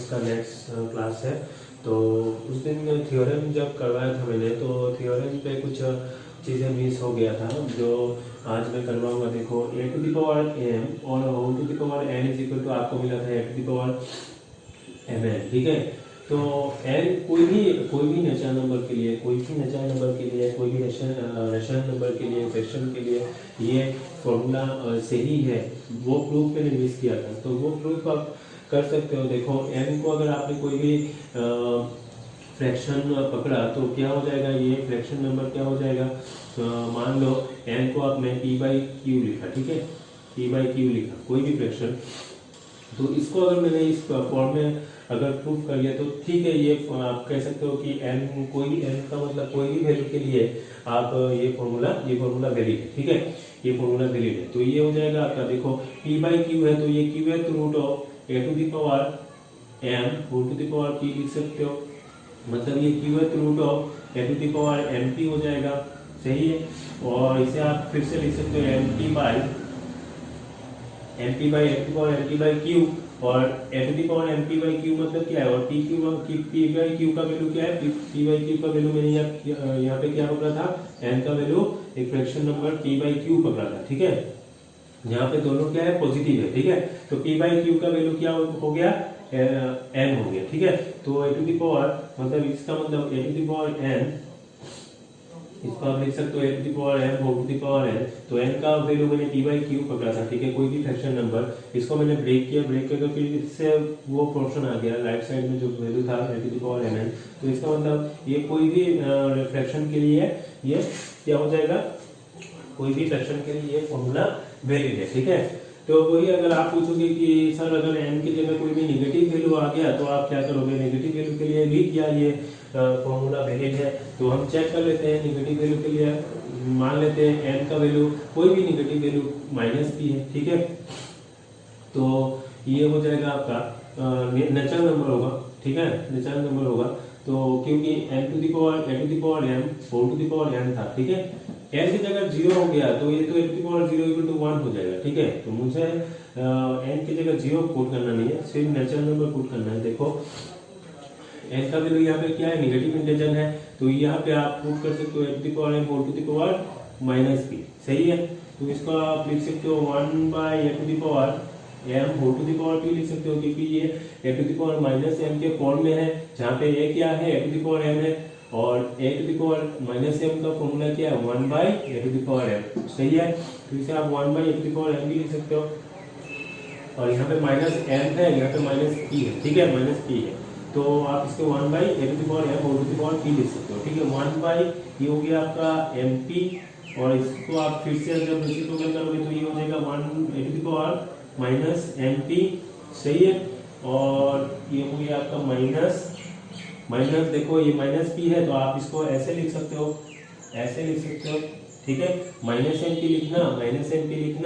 उसका next class है। तो उस दिन थ्योरम जब करवाया था मैंने, तो थ्योरम पे कुछ चीज़ें मिस हो गया था, जो आज मैं करवाऊंगा। देखो a to the power m और whole to the power n is equal to आपको मिला था a to the power mn, ठीक है। तो n कोई भी नेचुरल नंबर के लिए, कोई भी नेचुरल नंबर के लिए, कोई भी रेशनल नंबर के लिए, फ्रैक्शन के लिए ये फॉर्मूला सही है, वो प्रूफ मैंने मिस किया था। तो वो प्रूफ आप कर सकते हो। देखो n को अगर आपने कोई भी फ्रैक्शन पकड़ा तो क्या हो जाएगा, ये फ्रैक्शन नंबर क्या हो जाएगा। मान लो n को आपने p बाई क्यू लिखा, ठीक है, p बाई क्यू लिखा कोई भी फ्रैक्शन। तो इसको अगर मैंने इस फॉर्म में अगर प्रूफ कर लिया तो ठीक है, ये आप कह सकते हो कि n कोई भी n का मतलब कोई भी वैल्यू के लिए आप ये फॉर्मूला वैलिड है, ठीक है, ये फॉर्मूला वैलिड है। तो ये हो जाएगा आपका, देखो p बाई क्यू है तो ये क्यू है, तो root of a to the power m whole to the power p लिख सकते हो, मतलब ये क्यू है तो root of a to the power mp हो जाएगा, सही है। और इसे आप फिर से लिख सकते हो mp by a to the power mp by q, और a to the power mp by q मतलब क्या है, और p बाई क्यू का वैल्यू क्या है, p बाई क्यू का वैल्यू मैंने यहाँ पे क्या पकड़ा था, n का वैल्यू एक fraction number p by q पकड़ा था, ठीक है। यहाँ पे दोनों क्या है, पॉजिटिव है, ठीक है। तो p बाई क्यू का वैल्यू क्या हो गया, n हो गया, ठीक है। तो a टू द पावर मतलब इसका मतलब a to the power n, इसको आप लिख सकते हो a to the power m whole to the power n। तो n का वैल्यू मैंने p बाई क्यू पकड़ा था, ठीक है, कोई भी फ्रैक्शन नंबर, इसको मैंने ब्रेक करके फिर इससे वो पोर्शन आ गया राइट साइड में जो वैल्यू था a to the power mn। तो इसका मतलब ये कोई भी फ्रैक्शन के लिए ये क्या हो जाएगा, कोई भी फ्रैक्शन के लिए ये फॉर्मूला वैलिड है, ठीक है। तो वही अगर आप पूछोगे कि सर अगर n की जगह कोई भी नेगेटिव वैल्यू आ गया तो आप क्या करोगे, नेगेटिव वैल्यू के लिए भी क्या ये फॉर्मूला वैलिड है। तो हम चेक कर लेते हैं, नेगेटिव वैल्यू के लिए मान लेते हैं n का वैल्यू, कोई भी नेगेटिव वैल्यू -p है, ठीक है। तो ये हो जाएगा आपका नेचुरल नंबर होगा, ठीक है, नेचुरल नंबर होगा। तो क्योंकि a to the power m whole to the power n था, ठीक है, n की जगह 0 हो गया तो ये तो a to the power 0 equal to 1 हो जाएगा, ठीक है। तो मुझे n की जगह 0 पुट करना नहीं है, सिर्फ नेचुरल नंबर पुट करना है। देखो n का वैल्यू यहाँ पे क्या है, नेगेटिव इंटीजर है, तो यहाँ पे आप पुट कर सकते हो a to the power m whole to the power -p, सही है। तो इसको आप लिख सकते हो 1 by a to the power m whole to the power p लिख सकते हो, क्योंकि ये a to the power -m के फॉर्म में है, जहाँ पे a क्या है, a to the power m है, और a to the power -m का फॉर्मूला क्या है, 1 by a to the power m, सही है। तो इसे आप 1 by a to the power m भी लिख सकते हो, और यहाँ पे -m है, यहाँ पे -p है, ठीक है, -p है। तो आप इसके 1 by a to the power m whole to the power p लिख सकते हो, ठीक है। 1 बाई ये हो गया आपका mp, और इसको आप फिर से जब रेसिप्रोकल करोगे तो ये हो जाएगा 1 a to the power -mp, सही है। और ये हो गया आपका माइनस देखो ये -p है, तो आप इसको ऐसे लिख सकते हो, ऐसे लिख सकते हो, ठीक है। -mp लिखना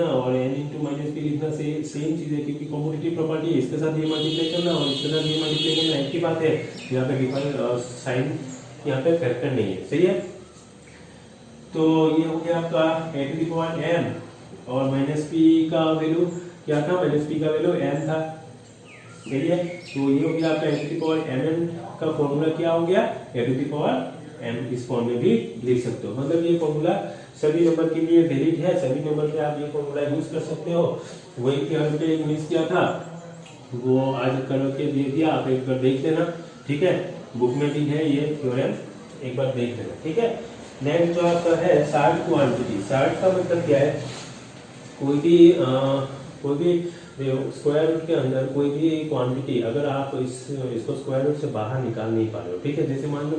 और n इंटू -p लिखना सेम चीज है, क्योंकि कॉम्पिटिटिव प्रॉपर्टी है, इसके साथ ये मल्टीप्लाई करना और इसके साथ ये मल्टीप्लाई करना एक ही बात है। यहाँ पे डिफरेंट साइन, यहाँ पे फैक्टर नहीं है, सही है। तो ये हो गया आपका a to the power m, और -p का वैल्यू क्या था, -p का वैल्यू n था, सही है। तो ये हो गया आपका a to the power mn का फॉर्मूला क्या हो गया, a to the power m, इस फॉर्म में भी लिख सकते हो। मतलब ये फॉर्मूला सभी नंबर के लिए वैलिड है, सभी नंबर पे आप ये फॉर्मूला यूज कर सकते हो। वही कि हमने एक मिस किया था, वो आज करके दे दिया, आप एक बार देख लेना, ठीक है, बुक में भी है ये थ्योरम, एक बार देख लेना, ठीक है। नेक्स्ट जो आपका है शार्ट क्वांटिटी। शार्ट का मतलब क्या है, कोई भी स्क्वायर रूट के अंदर कोई भी क्वांटिटी अगर आप इसको स्क्वायर रूट से बाहर निकाल नहीं पा रहे हो, ठीक है। जैसे मान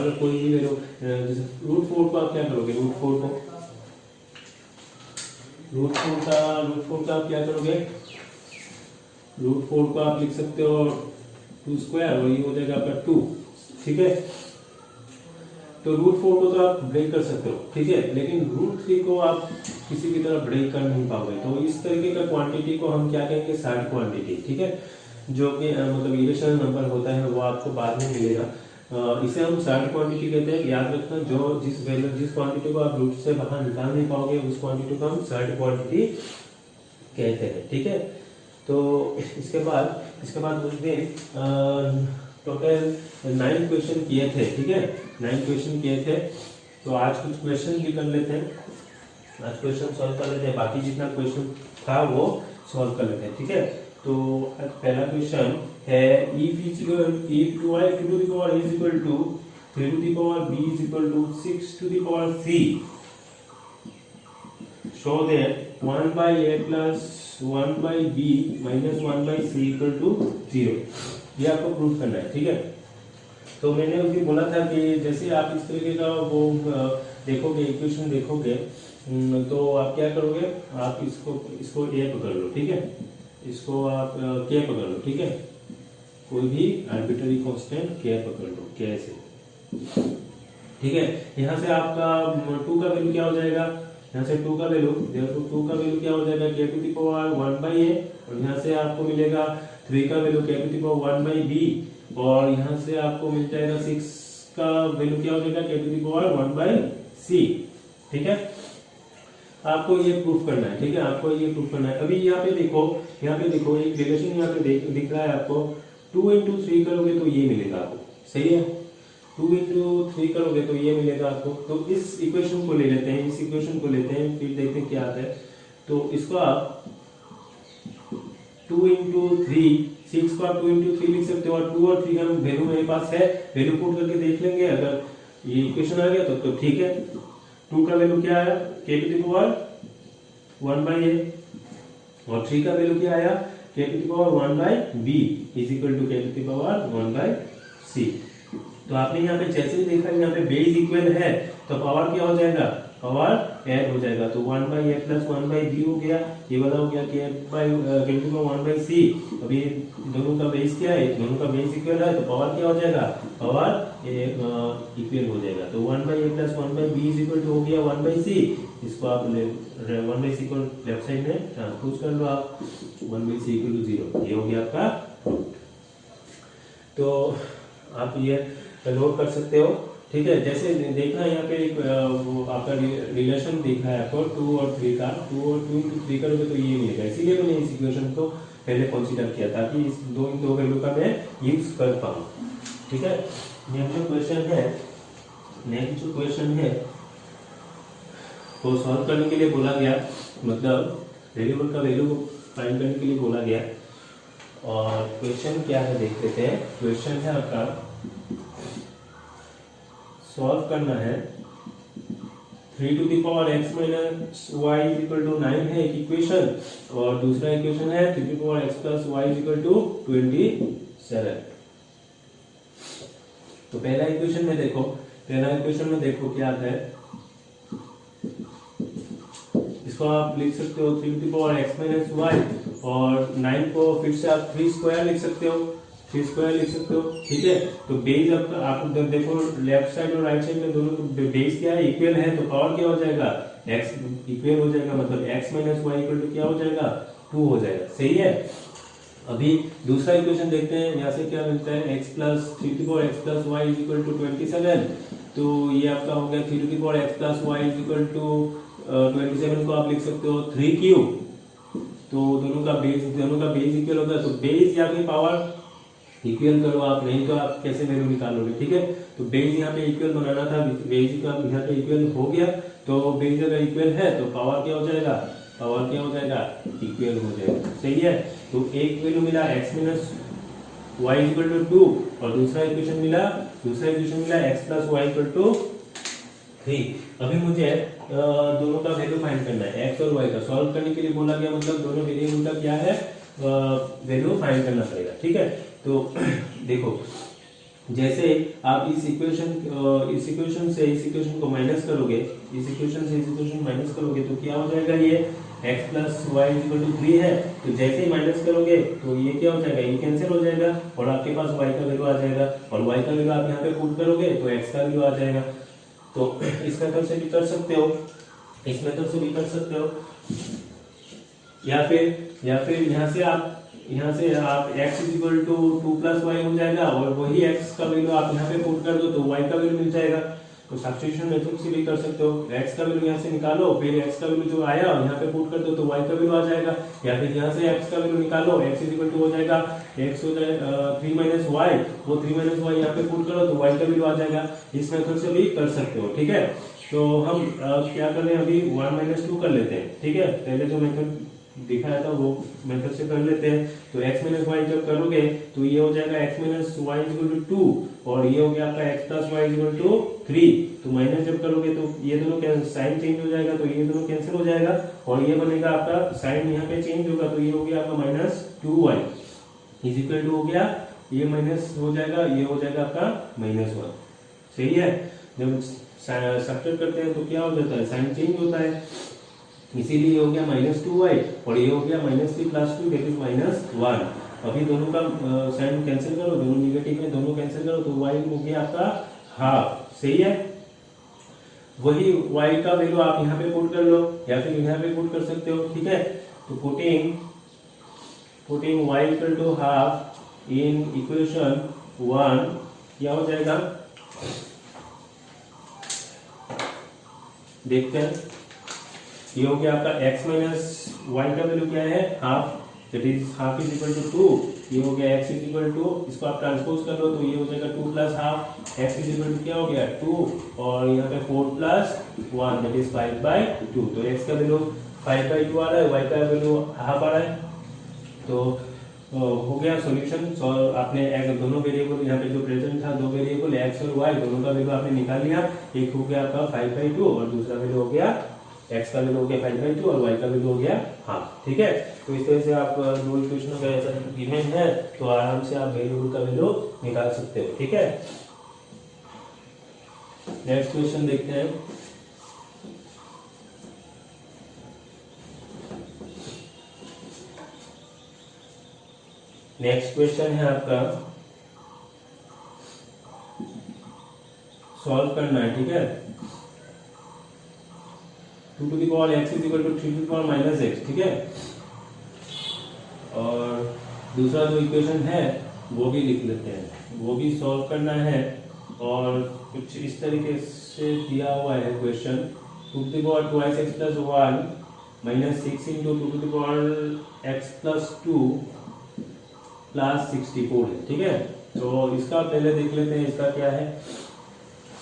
लो कोई भी वैल्यू, जैसे रूट 4 को आप क्या करोगे, रूट फोर का आप क्या करोगे, रूट 4 को आप लिख सकते हो 2 स्क्वायर, और ये हो जाएगा आपका 2, ठीक है। तो रूट 4 को तो आप ब्रेक कर सकते हो, ठीक है, लेकिन रूट 3 को आप किसी की तरह ब्रेक कर नहीं पाओगे। तो इस तरीके का क्वांटिटी को हम क्या कहेंगे, शार्ट क्वांटिटी, ठीक है, जो कि मतलब इरेशनल नंबर होता है, वो आपको बाद में मिलेगा। इसे हम शार्ट क्वांटिटी कहते हैं। याद रखना, जो जिस क्वांटिटी को आप रूट से बाहर निकाल नहीं पाओगे उस क्वांटिटी को हम शार्ट क्वांटिटी कहते हैं, ठीक है। तो इसके बाद उस दिन टोटल 9 क्वेश्चन किए थे, ठीक है, 9 क्वेश्चन किए थे। तो आज कुछ क्वेश्चन भी कर लेते हैं, आज क्वेश्चन सॉल्व कर लेते हैं, बाकी जितना क्वेश्चन था वो सॉल्व कर लेते हैं, ठीक है। तो पहला क्वेश्चन है if y to the power is equal to 3 to the power b is equal to 6 to the power c, show that 1 by a plus 1 by b minus 1 by c equal to 0। ये आपको proof करना है, ठीक है। तो मैंने उस दिन बोला था कि जैसे आप इस तरीके का वो देखोगे, इक्वेशन देखोगे, तो आप क्या करोगे, आप इसको ए पकड़ लो, ठीक है, इसको आप के पकड़ लो, ठीक है, कोई भी आर्बिट्ररी कांस्टेंट के पकड़ लो, के से, ठीक है। यहाँ से आपका 2 का वैल्यू क्या हो जाएगा, यहाँ से 2 का वैल्यू, देखो 2 का वैल्यू क्या हो जाएगा, k to the power 1 by a, और यहाँ से आपको मिलेगा 3 का value k to the power 1 by b, और यहाँ से आपको मिल जाएगा 6 का वैल्यू क्या हो जाएगा, k to the power 1 by सी, ठीक है। आपको ये प्रूफ करना है, ठीक है, आपको ये प्रूफ करना है। अभी यहाँ पे देखो एक रिलेशन यहाँ पे दिख रहा है आपको, 2 into 3 करोगे तो ये मिलेगा आपको, सही है, 2 into 3 करोगे तो ये मिलेगा आपको। तो इस इक्वेशन को ले लेते हैं, फिर देखते हैं क्या आता है। तो इसको आप 2 into 3, 6 को आप 2 into 3 लिख सकते हो, और 2 और 3 का वैल्यू मेरे पास है, वैल्यू पुट करके देख लेंगे, अगर ये इक्वेशन आ गया तो ठीक है। 2 का वैल्यू क्या आया, k to the power 1 by a, और 3 का वैल्यू क्या आया, k to the power 1 by b is equal to k to the power 1 by c. तो आपने यहाँ पे जैसे ही देखा, यहाँ पे बेस इक्वल है तो पावर क्या हो जाएगा, पावर ऐड हो जाएगा, तो 1 by a plus 1 by b हो गया, ये वाला हो गया k to the power 1 by c. अभी दोनों का बेस क्या है, दोनों का बेस इक्वल है, तो पावर क्या हो जाएगा, पावर इक्वल हो जाएगा। तो 1 by a plus 1 by b is equal to हो गया 1 बाई सी। इसको आप 1 बाई सी को लेफ्ट साइड में ट्रांसपोज कर लो आप, 1 बाई सी इक्वल टू 0, ये हो गया आपका प्रूफ। तो आप ये नोट कर सकते हो, ठीक है। जैसे देखना यहाँ पे एक वो आपका रिलेशन दिख रहा है आपको 2 और 3 का, 2 और 2 into 3 करोगे तो ये मिलेगा, इसीलिए मैंने इस इक्वेशन को पहले कंसीडर किया था कि इस दो वैल्यू का मैं यूज कर पाऊँ, ठीक है। नेक्स्ट जो क्वेश्चन है वो सॉल्व करने के लिए बोला गया, मतलब वेरिएबल का वैल्यू को फाइंड करने के लिए बोला गया। और क्वेश्चन क्या है देख लेते हैं। क्वेश्चन है आपका, सॉल्व करना है 3 to the power x minus y is equal to 9 है एक इक्वेशन, और दूसरा इक्वेशन है 3 to the power x plus y is equal to 27। तो पहला इक्वेशन में देखो क्या आता है, इसको आप लिख सकते हो 3 to the power x minus y, और 9 को फिर से आप 3 स्क्वायर लिख सकते हो, ठीक है। तो बेस आप देखो लेफ्ट साइड और राइट साइड में दोनों बेस क्या है, इक्वल है, तो पावर क्या हो जाएगा, x इक्वल हो जाएगा, मतलब x minus y equal to क्या हो जाएगा, 2 हो जाएगा, सही है। अभी दूसरा इक्वेशन देखते हैं, यहाँ से क्या मिलता है, x plus 3 to power x plus y is equal to 27। तो ये आपका हो गया 3 to power x plus y is equal to 27 को आप लिख सकते हो 3 क्यूब। तो दोनों का बेस इक्वल होगा, तो बेस या फिर पावर इक्वल करो आप, नहीं तो आप कैसे वैल्यू निकालोगे, ठीक है। तो बेस यहाँ पे इक्वल बनाना था, बेस का यहाँ पे इक्वल हो गया, तो बेस अगर इक्वल है तो पावर क्या हो जाएगा, इक्वल हो जाएगा, सही है। तो एक वैल्यू मिला x minus y equal to 2, और दूसरा इक्वेशन मिला x plus y equal to 3। अभी मुझे दोनों का वैल्यू फाइंड करना है, x और y का। सॉल्व करने के लिए बोला गया, मतलब दोनों वेरिएबल का क्या है, वैल्यू फाइंड करना पड़ेगा, ठीक है। तो देखो, जैसे आप इस इक्वेशन से इस इक्वेशन को माइनस करोगे, तो क्या हो जाएगा, ये x plus y equal to 3 है। तो जैसे ही माइनस करोगे तो ये क्या हो जाएगा, ये कैंसिल हो जाएगा, और आपके पास y का वैल्यू आ जाएगा, और y का वैल्यू आप यहाँ पे पुट करोगे तो x का वैल्यू आ जाएगा। तो इस मेथड से भी कर सकते हो, या फिर यहाँ से आप x is equal to 2 plus y हो जाएगा, और वही x का वैल्यू आप यहाँ पे पुट कर दो तो y का वैल्यू मिल जाएगा। तो सब्स्टिट्यूशन मेथड से भी कर सकते हो। x का वैल्यू यहाँ से निकालो, फिर x का वैल्यू जो आया यहाँ पे पुट कर दो तो y का वैल्यू आ जाएगा, या फिर यहाँ से x का वैल्यू निकालो, x इज इक्वल टू हो जाएगा x हो जाएगा 3 माइनस वाई, वो 3 माइनस वाई यहाँ पे पुट करो तो y का वैल्यू आ जाएगा। इस मेथड से भी कर सकते हो, ठीक है। तो हम क्या कर रहे हैं अभी 1 माइनस 2 कर लेते हैं, ठीक है। पहले जो मेथड दिखाया था वो मेथड से कर लेते हैं। तो x माइनस वाई जब करोगे तो ये हो जाएगा x minus y is equal to 2 और ये हो गया आपका x plus y is equal to 3। तो माइनस जब करोगे तो ये दोनों साइन चेंज हो जाएगा, तो ये दोनों कैंसिल हो जाएगा और ये बनेगा आपका साइन यहाँ पे चेंज होगा, तो ये हो गया आपका minus 2y is equal to हो गया, ये माइनस हो जाएगा, ये हो जाएगा आपका -1। सही है। जब सब्ट्रैक्ट करते हैं तो क्या हो जाता है, साइन चेंज होता है, इसीलिए ये हो गया -2y और ये हो गया -3 + 2 दैट इज -1। अभी दोनों का साइन कैंसिल करो, दोनों निगेटिव में दोनों कैंसिल करो तो y हो गया आपका हाफ। सही है। वही y का वैल्यू आप यहाँ पे पुट कर लो या फिर यहाँ पे पुट कर सकते हो, ठीक है। तो putting y equal to half in equation 1 क्या हो जाएगा, देखते हैं। ये हो गया आपका x माइनस वाई का वैल्यू क्या है, half, that is half is equal to 2। ये हो गया x इज इक्वल टू, इसको आप ट्रांसपोज कर लो तो ये हो जाएगा 2 plus half, x is equal to क्या हो गया 2 और यहाँ पे 4 प्लस 1 दैट इज 5/2। तो x का वैल्यू 5/2 आ रहा है, y का वैल्यू हाफ आ रहा है। तो हो गया सॉल्यूशन। आपने दोनों वेरिएबल यहाँ पे जो प्रेजेंट था, दो वेरिएबल x और y दोनों का वैल्यू आपने निकाल लिया। एक हो गया आपका 5/2 और दूसरा वैल्यू हो गया x का वैल्यू हो गया 5/2 और y का वैल्यू हो गया हाफ, ठीक है। तो इस तरह से आप दो इक्वेशनों का ऐसा गिवन है तो आराम से आप वेरिएबल का वैल्यू निकाल सकते हो, ठीक है। नेक्स्ट क्वेश्चन देखते हैं। नेक्स्ट क्वेश्चन है आपका, सॉल्व करना है, ठीक है। 2 to the power x is equal to 3 to the power minus x, ठीक है। और दूसरा जो इक्वेशन है वो भी लिख लेते हैं, वो भी सॉल्व करना है। और कुछ इस तरीके से दिया हुआ है question, 2 to the power 2x plus 1 minus 6 into 2 to the power x plus 2 plus 64 है, ठीक है। तो इसका पहले देख लेते हैं इसका क्या है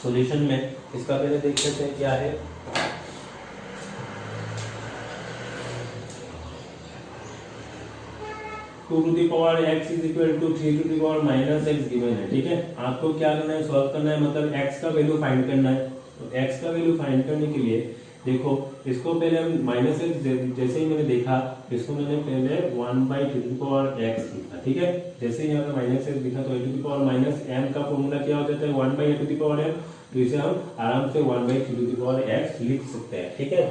सॉल्यूशन में, इसका पहले देख लेते हैं क्या है। Two to the power x is equal to 3 to the power minus x given है, ठीक है। आपको क्या करना है, सॉल्व करना है, मतलब x का वैल्यू फाइंड करना है। तो x का वैल्यू फाइंड करने के लिए देखो, इसको पहले हम माइनस x जैसे ही मैंने देखा, इसको मैंने पहले 1/2 to the power x लिखा, ठीक है। जैसे ही यहाँ पे माइनस x लिखा तो a to the power minus m का फॉर्मूला क्या हो जाता है 1/a to the power m, तो इसे हम आराम से 1/2 to the power x लिख सकते हैं, ठीक है।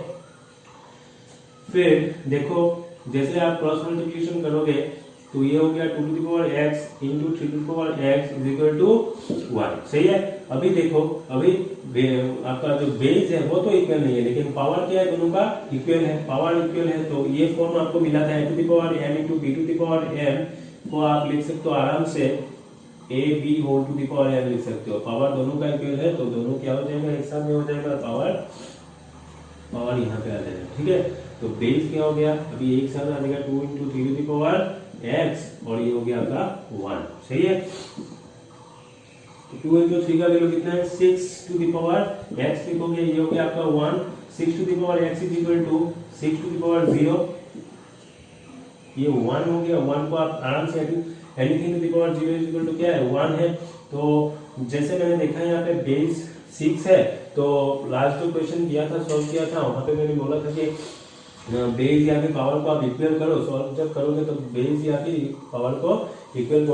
फिर देखो, जैसे आप क्रॉस मल्टीप्लिकेशन करोगे तो ये हो गया 2 to the power x into 3 to the power x is equal to 1, सही है। अभी देखो, अभी आपका जो बेस है वो तो इक्वल नहीं है, लेकिन पावर क्या है, दोनों का इक्वल है, पावर इक्वल है। तो ये फॉर्म आपको मिला था a to the power m into b to the power m को आप लिख सकते हो आराम से a b whole to the power m लिख सकते हो। पावर दोनों का इक्वल है तो दोनों क्या हो जाएगा, एक साथ में हो जाएगा, पावर यहाँ पे आ जाएगा, ठीक है। तो बेस क्या हो गया, अभी एक साथ आ जाएगा 2 into 3 to the power x और ये हो गया आपका 1, सही है। 2 into 3 का वैल्यू कितना है 6 to the power x लिखोगे, ये हो गया आपका 1, 6 to the power x is equal to 6 to the power 0, ये 1 हो गया। 1 को आप आराम से anything to the power 0 is equal to क्या है 1 है। तो जैसे मैंने देखा यहाँ पे बेस 6 है, तो लास्ट जो क्वेश्चन दिया था, सॉल्व किया था, वहां पे मैंने बोला था कि बेस या फिर पावर को आप इक्वल करो, सॉल्व जब करोगे तो बेस या फिर पावर को इक्वल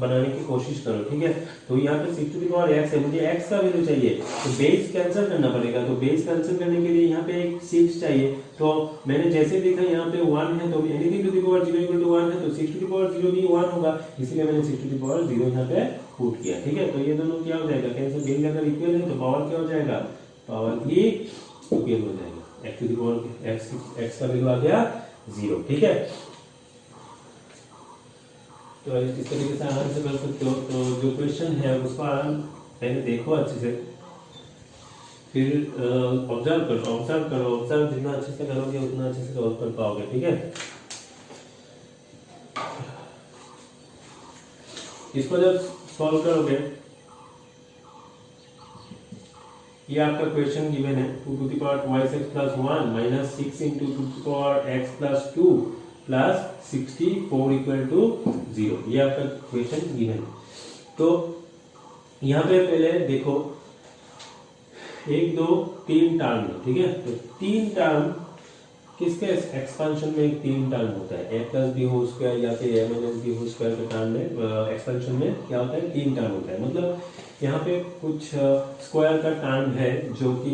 बनाने की कोशिश करो, ठीक है। तो यहाँ पे 6 to the power x है, मुझे x का वैल्यू चाहिए तो बेस कैंसिल करना पड़ेगा। तो बेस कैंसिल करने के लिए यहाँ पे एक 6 चाहिए, तो मैंने जैसे देखा यहाँ पे 1 है तो anything to the power 0 equal to 1 है, तो 6 to the power 0 भी 1 होगा, इसलिए मैंने 6 to the power 0 यहाँ पे पुट किया, ठीक है। तो ये दोनों क्या हो जाएगा, कैंसिल, बेस अगर इक्वल है तो पावर क्या हो जाएगा, पावर की इक्वल हो जाएगा, x to the power x का वैल्यू आ गया 0, ठीक है। तो इस तरीके से आराम से कर सकते हो। तो जो क्वेश्चन है उसको आराम पहले देखो अच्छे से, फिर ऑब्जर्व करो, जितना अच्छे से करोगे उतना अच्छे से सॉल्व कर पाओगे। ठीक है, इसको जब सॉल्व करोगे, ये आपका क्वेश्चन गिवन है 2 to the power 2x plus 1 minus 6 into 2 to the power x plus 2 plus 64 equal to 0। ये आपका क्वेश्चन गिवन है। तो यहाँ पे पहले देखो 1 2 3 टर्म, ठीक है, तो 3 टर्म किसके एक्सपेंशन में 3 टर्म होता है, a plus B whole square या फिर a minus B whole square के टर्म में एक्सपेंशन में क्या होता है, 3 टर्म होता है। मतलब यहाँ पे कुछ स्क्वायर का टर्म है जो कि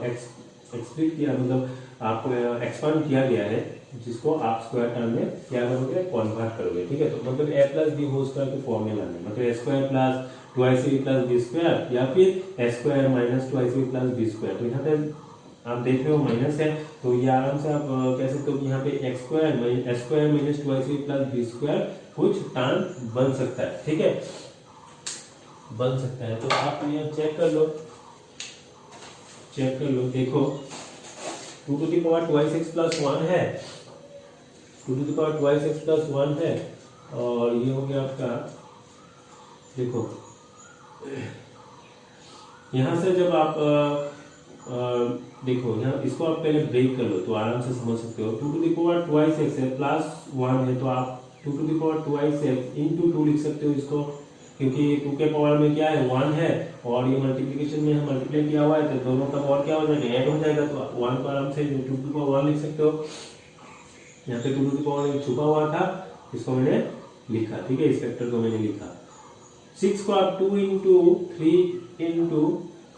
एक्सप्लिट किया, मतलब आपको एक्सपांड किया गया है, जिसको आप स्क्वायर टर्म में क्या करोगे, कन्वर्ट करोगे। ठीक है, तो मतलब a plus B whole square के फॉर्म में लाना, मतलब a square plus 2ac plus B square या फिर a square minus 2ac plus B square. तो यहाँ पे आप देख रहे हो माइनस है, तो ये आराम से आप कह सकते हो कि यहाँ पे x square minus 2ac plus B square कुछ टर्म बन सकता है। ठीक है, बन सकता है। तो आप ये चेक कर लो, देखो 2 to the power 2x plus 1 है, 2 to the power 2x plus 1 है, और ये हो गया आपका, देखो यहाँ से जब आप देखो यहाँ इसको आप पहले ब्रेक कर लो तो आराम से समझ सकते हो। 2 to the power 2x है प्लस 1 है, तो आप 2 to the power 2x into 2 लिख सकते हो इसको, क्योंकि 2 के पावर में क्या है 1 है, और ये मल्टीप्लिकेशन में हम मल्टीप्लाई किया हुआ है, तो दोनों का पावर क्या हो जाएगा, ऐड हो जाएगा। तो 1 को आराम से 2 to the power 1 लिख सकते हो। यहाँ पे 2 to the power छुपा हुआ था, इसको मैंने लिखा। ठीक है, इस फैक्टर को मैंने लिखा। 6 को आप 2 into 3 into,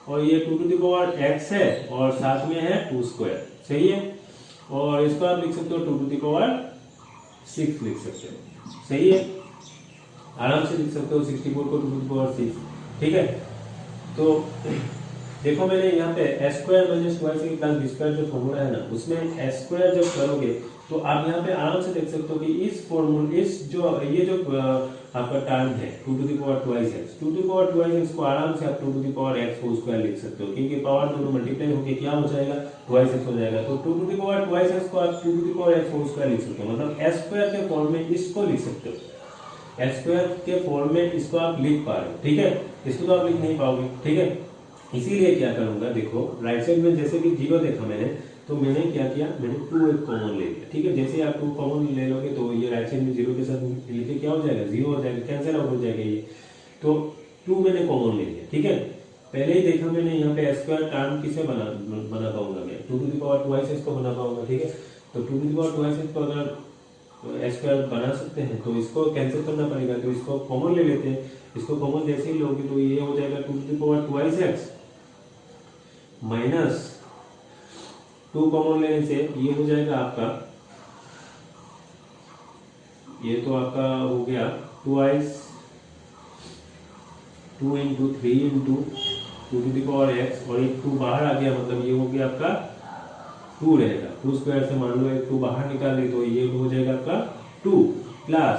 और ये 2 to the power x है और साथ में है 2 स्क्वायर, सही है, और इसको आप लिख सकते हो 2 to the power 6 लिख सकते हो, सही है, आराम से लिख सकते हो 64 को 2 to the power 6। ठीक है, तो देखो मैंने यहाँ पे s square minus 2ac plus B square जो फॉर्मूला है ना, उसमें s स्क्वायर जब करोगे तो आप यहाँ पे आराम से देख सकते हो कि इस फॉर्मूला, ये जो आपका टर्म है 2 to the power 2x, 2 to the power 2x को आराम से आप 2 to the power x whole square लिख सकते हो, क्योंकि पावर दोनों मल्टीप्लाई होके क्या हो जाएगा, 2x हो जाएगा। तो 2 to the power 2x को आप 2 to the power x whole square लिख सकते हो, मतलब s स्क्वायर के फॉर्म में इसको लिख सकते हो, s स्क्वायर के फॉर्म में इसको आप लिख पा रहे हो। ठीक है, इसको तो आप लिख नहीं पाओगे। ठीक है, इसीलिए क्या करूंगा, देखो राइट साइड में जैसे कि 0 देखा मैंने, तो मैंने क्या किया, मैंने 2 एक कॉमन ले लिया। ठीक है, जैसे आप 2 कॉमन ले लोगे तो ये राइट साइड में 0 के साथ लिखे क्या हो जाएगा, 0 हो जाएगा, कैंसिल आउट हो जाएगा ये। तो 2 मैंने कॉमन ले लिया। ठीक है, पहले ही देखा मैंने यहाँ पे s स्क्वायर टर्म किसे बना पाऊंगा मैं, 2 to the power 2x को बना पाऊंगा। ठीक है, तो 2 to the power 2x को अगर s स्क्वायर बना सकते हैं तो इसको कैंसिल करना पड़ेगा, तो इसको कॉमन ले लेते हैं। इसको कॉमन जैसे ही लोगे तो ये हो जाएगा 2 to the power 2x minus 2 common लेने से ये हो जाएगा आपका, ये तो आपका हो गया 2x 2 into 3 into 2 to the power x, और एक 2 बाहर आ गया, मतलब ये हो गया आपका 2 रहेगा। 2 स्क्वायर से मान लो एक 2 बाहर निकाल दे तो ये हो जाएगा आपका 2 प्लस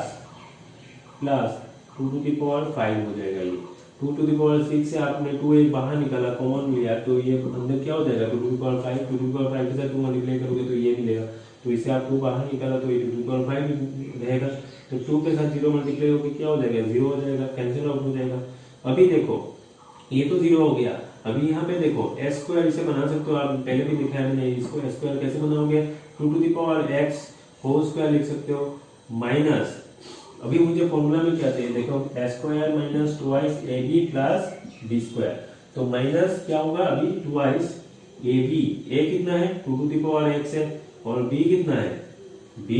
2 to the power 5 हो जाएगा। ये 2 to the power 6 से आपने 2 एक बाहर निकाला, कॉमन लिया, तो ये अंदर क्या हो जाएगा 2 to the power 5, 2 to the power 5 के साथ 2 मल्टीप्लाई करोगे तो ये मिलेगा, तो इसे आप 2 बाहर निकाला तो ये 2 to the power 5 रहेगा, तो 2 के साथ 0 मल्टीप्लाई होकर क्या हो जाएगा, 0 हो जाएगा, कैंसिल आउट हो जाएगा। अभी देखो ये तो 0 हो गया, अभी यहाँ पे देखो s स्क्वायर इसे बना सकते हो, आप पहले भी दिखाया मैंने, इसको s स्क्वायर कैसे बनाओगे, 2 to the power x whole square लिख सकते हो, माइनस अभी मुझे फॉर्मूला में क्या चाहिए, देखो s square minus 2ab plus b square, तो माइनस क्या होगा अभी 2ab, a कितना है 2 to the power x है, और b कितना है, b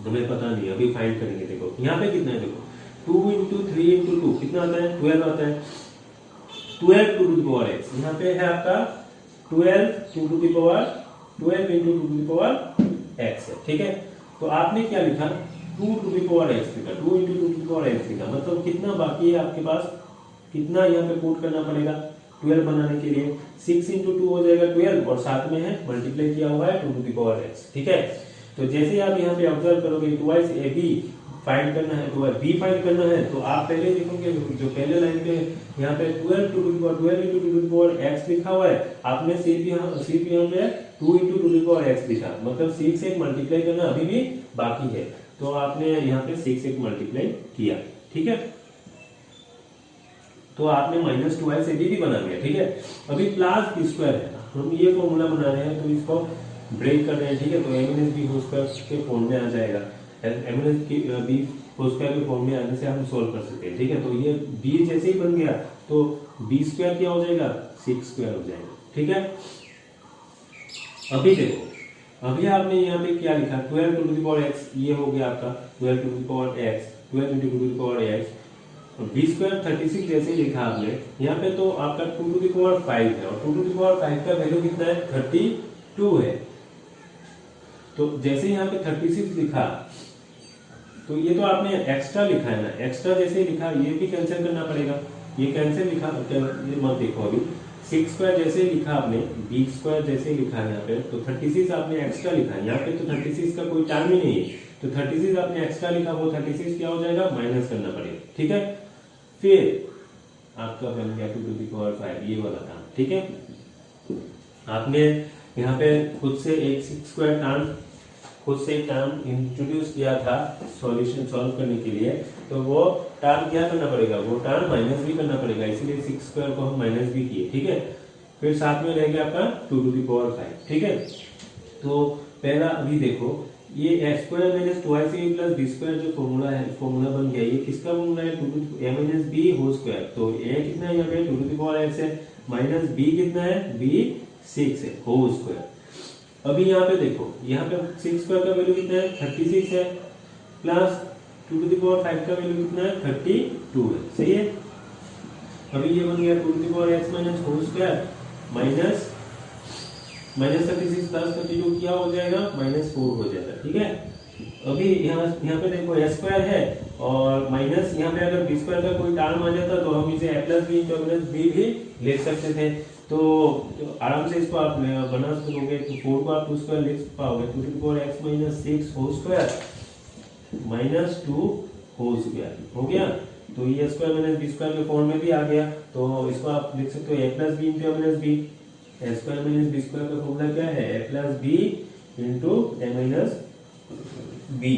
हमें पता नहीं, अभी फाइंड करेंगे। देखो यहाँ पे कितना है, देखो 2 into 3 into 2 कितना आता है, 12 आता है, 12 2 to the power x, यहाँ पे है आपका 12 2 to the power 12 into 2 to the power x है। ठीक है, तो आपने क्या लिखा, 2 to the power x लिखा, 2 into 2 to the power x लिखा, मतलब कितना बाकी है आपके पास, कितना यहाँ पे पुट करना पड़ेगा 12 बनाने के लिए, 6 into 2 हो जाएगा 12, और साथ में है मल्टीप्लाई किया हुआ है 2 to the power x। ठीक है, तो जैसे आप यहाँ पे ऑब्जर्व करोगे 2ab फाइंड करना है, तो बी फाइंड करना है, तो आप पहले देखोगे जो पहले लाइन पे यहाँ पे 12 to the power 12 into 2 to the power x लिखा हुआ है, आपने सिर्फ यहाँ पे 2 into 2 to the power x लिखा, मतलब 6 से मल्टीप्लाई करना अभी भी बाकी है, तो आपने यहाँ पे 6 से मल्टीप्लाई किया, ठीक है। तो आपने -2x ए भी बना लिया, ठीक है। अभी प्लस बी स्क्वायर है, हम ये फॉर्मूला बना रहे हैं, तो इसको ब्रेक कर रहे हैं, ठीक है। तो a - b होल स्क्वायर के फॉर्म में आ जाएगा, a - b होल स्क्वायर के फॉर्म में आने से हम सॉल्व कर सकते हैं, ठीक है। तो ये b जैसे ही बन गया तो b स्क्वायर क्या हो जाएगा, 6 स्क्वायर हो जाएगा, ठीक है। अभी देखो, अभी आपने यहाँ पे क्या लिखा, 12 टू द पावर x, ये हो गया आपका 12 to the power x, 12 into 2 to the power x, b square 36 जैसे लिखा आपने यहाँ पे, तो आपका 2 to the power 5 है, और 2 to the power 5 का वैल्यू कितना है, 32 है। तो जैसे यहाँ पे 36 लिखा, तो ये तो आपने एक्स्ट्रा लिखा है ना, एक्स्ट्रा जैसे लिखा ये भी कैंसिल करना पड़ेगा, ये कैंसिल लिखा, ये मत देखो अभी, 6 स्क्वायर जैसे लिखा आपने, बी स्क्वायर जैसे लिखा है यहाँ पे, तो 36 आपने एक्स्ट्रा लिखा है, यहाँ पे तो 36 का कोई टर्म ही नहीं है, तो 36 आपने एक्स्ट्रा लिखा, वो 36 क्या हो जाएगा, माइनस करना पड़ेगा, ठीक है। फिर आपका बन गया 2 to the power 5, ये वाला था, ठीक है। आपने यहाँ पे खुद से एक 6 स्क्वायर टर्म, खुद से टर्म इंट्रोड्यूस किया था सॉल्यूशन सॉल्व करने के लिए, तो वो टर्म क्या करना पड़ेगा, वो टर्म माइनस भी करना पड़ेगा, इसीलिए 6 स्क्वायर को हम माइनस भी किए, ठीक है। फिर साथ में रह गया आपका 2 to the power 5, ठीक है। तो पहला अभी देखो, ये x square minus 2ac plus b square जो फॉर्मूला है, फॉर्मूला बन गया, ये किसका फॉर्मूला है, 2 to a minus b whole square, तो a कितना है यहाँ पे 2 to the power x है, माइनस b कितना है, b 6 है होल स्क्वायर। अभी यहाँ पे देखो, यहाँ पे 6 स्क्वायर का वैल्यू कितना है, 36 है, प्लस 2 to the power 5 का वैल्यू कितना है, 32 है, सही है। अभी ये बन गया 2 to the power x minus whole square minus 36 plus 32 क्या हो जाएगा, -4 हो जाएगा, ठीक है। अभी यहाँ पे देखो a स्क्वायर है, और माइनस यहाँ पे अगर b स्क्वायर का कोई टर्म आ जाता तो हम इसे a plus b into minus b भी लिख सकते थे, तो आराम से इसको आप बना सकोगे, तो 4 को आप 2 स्क्वायर लिख पाओगे, 2 to the power x minus 6 whole square minus 2 whole square हो गया, तो ये स्क्वायर माइनस बी स्क्वायर के फॉर्म में भी आ गया, तो इसको आप लिख सकते हो a plus b into minus B, a square minus b square का फॉर्मूला क्या है, a plus b into a minus b,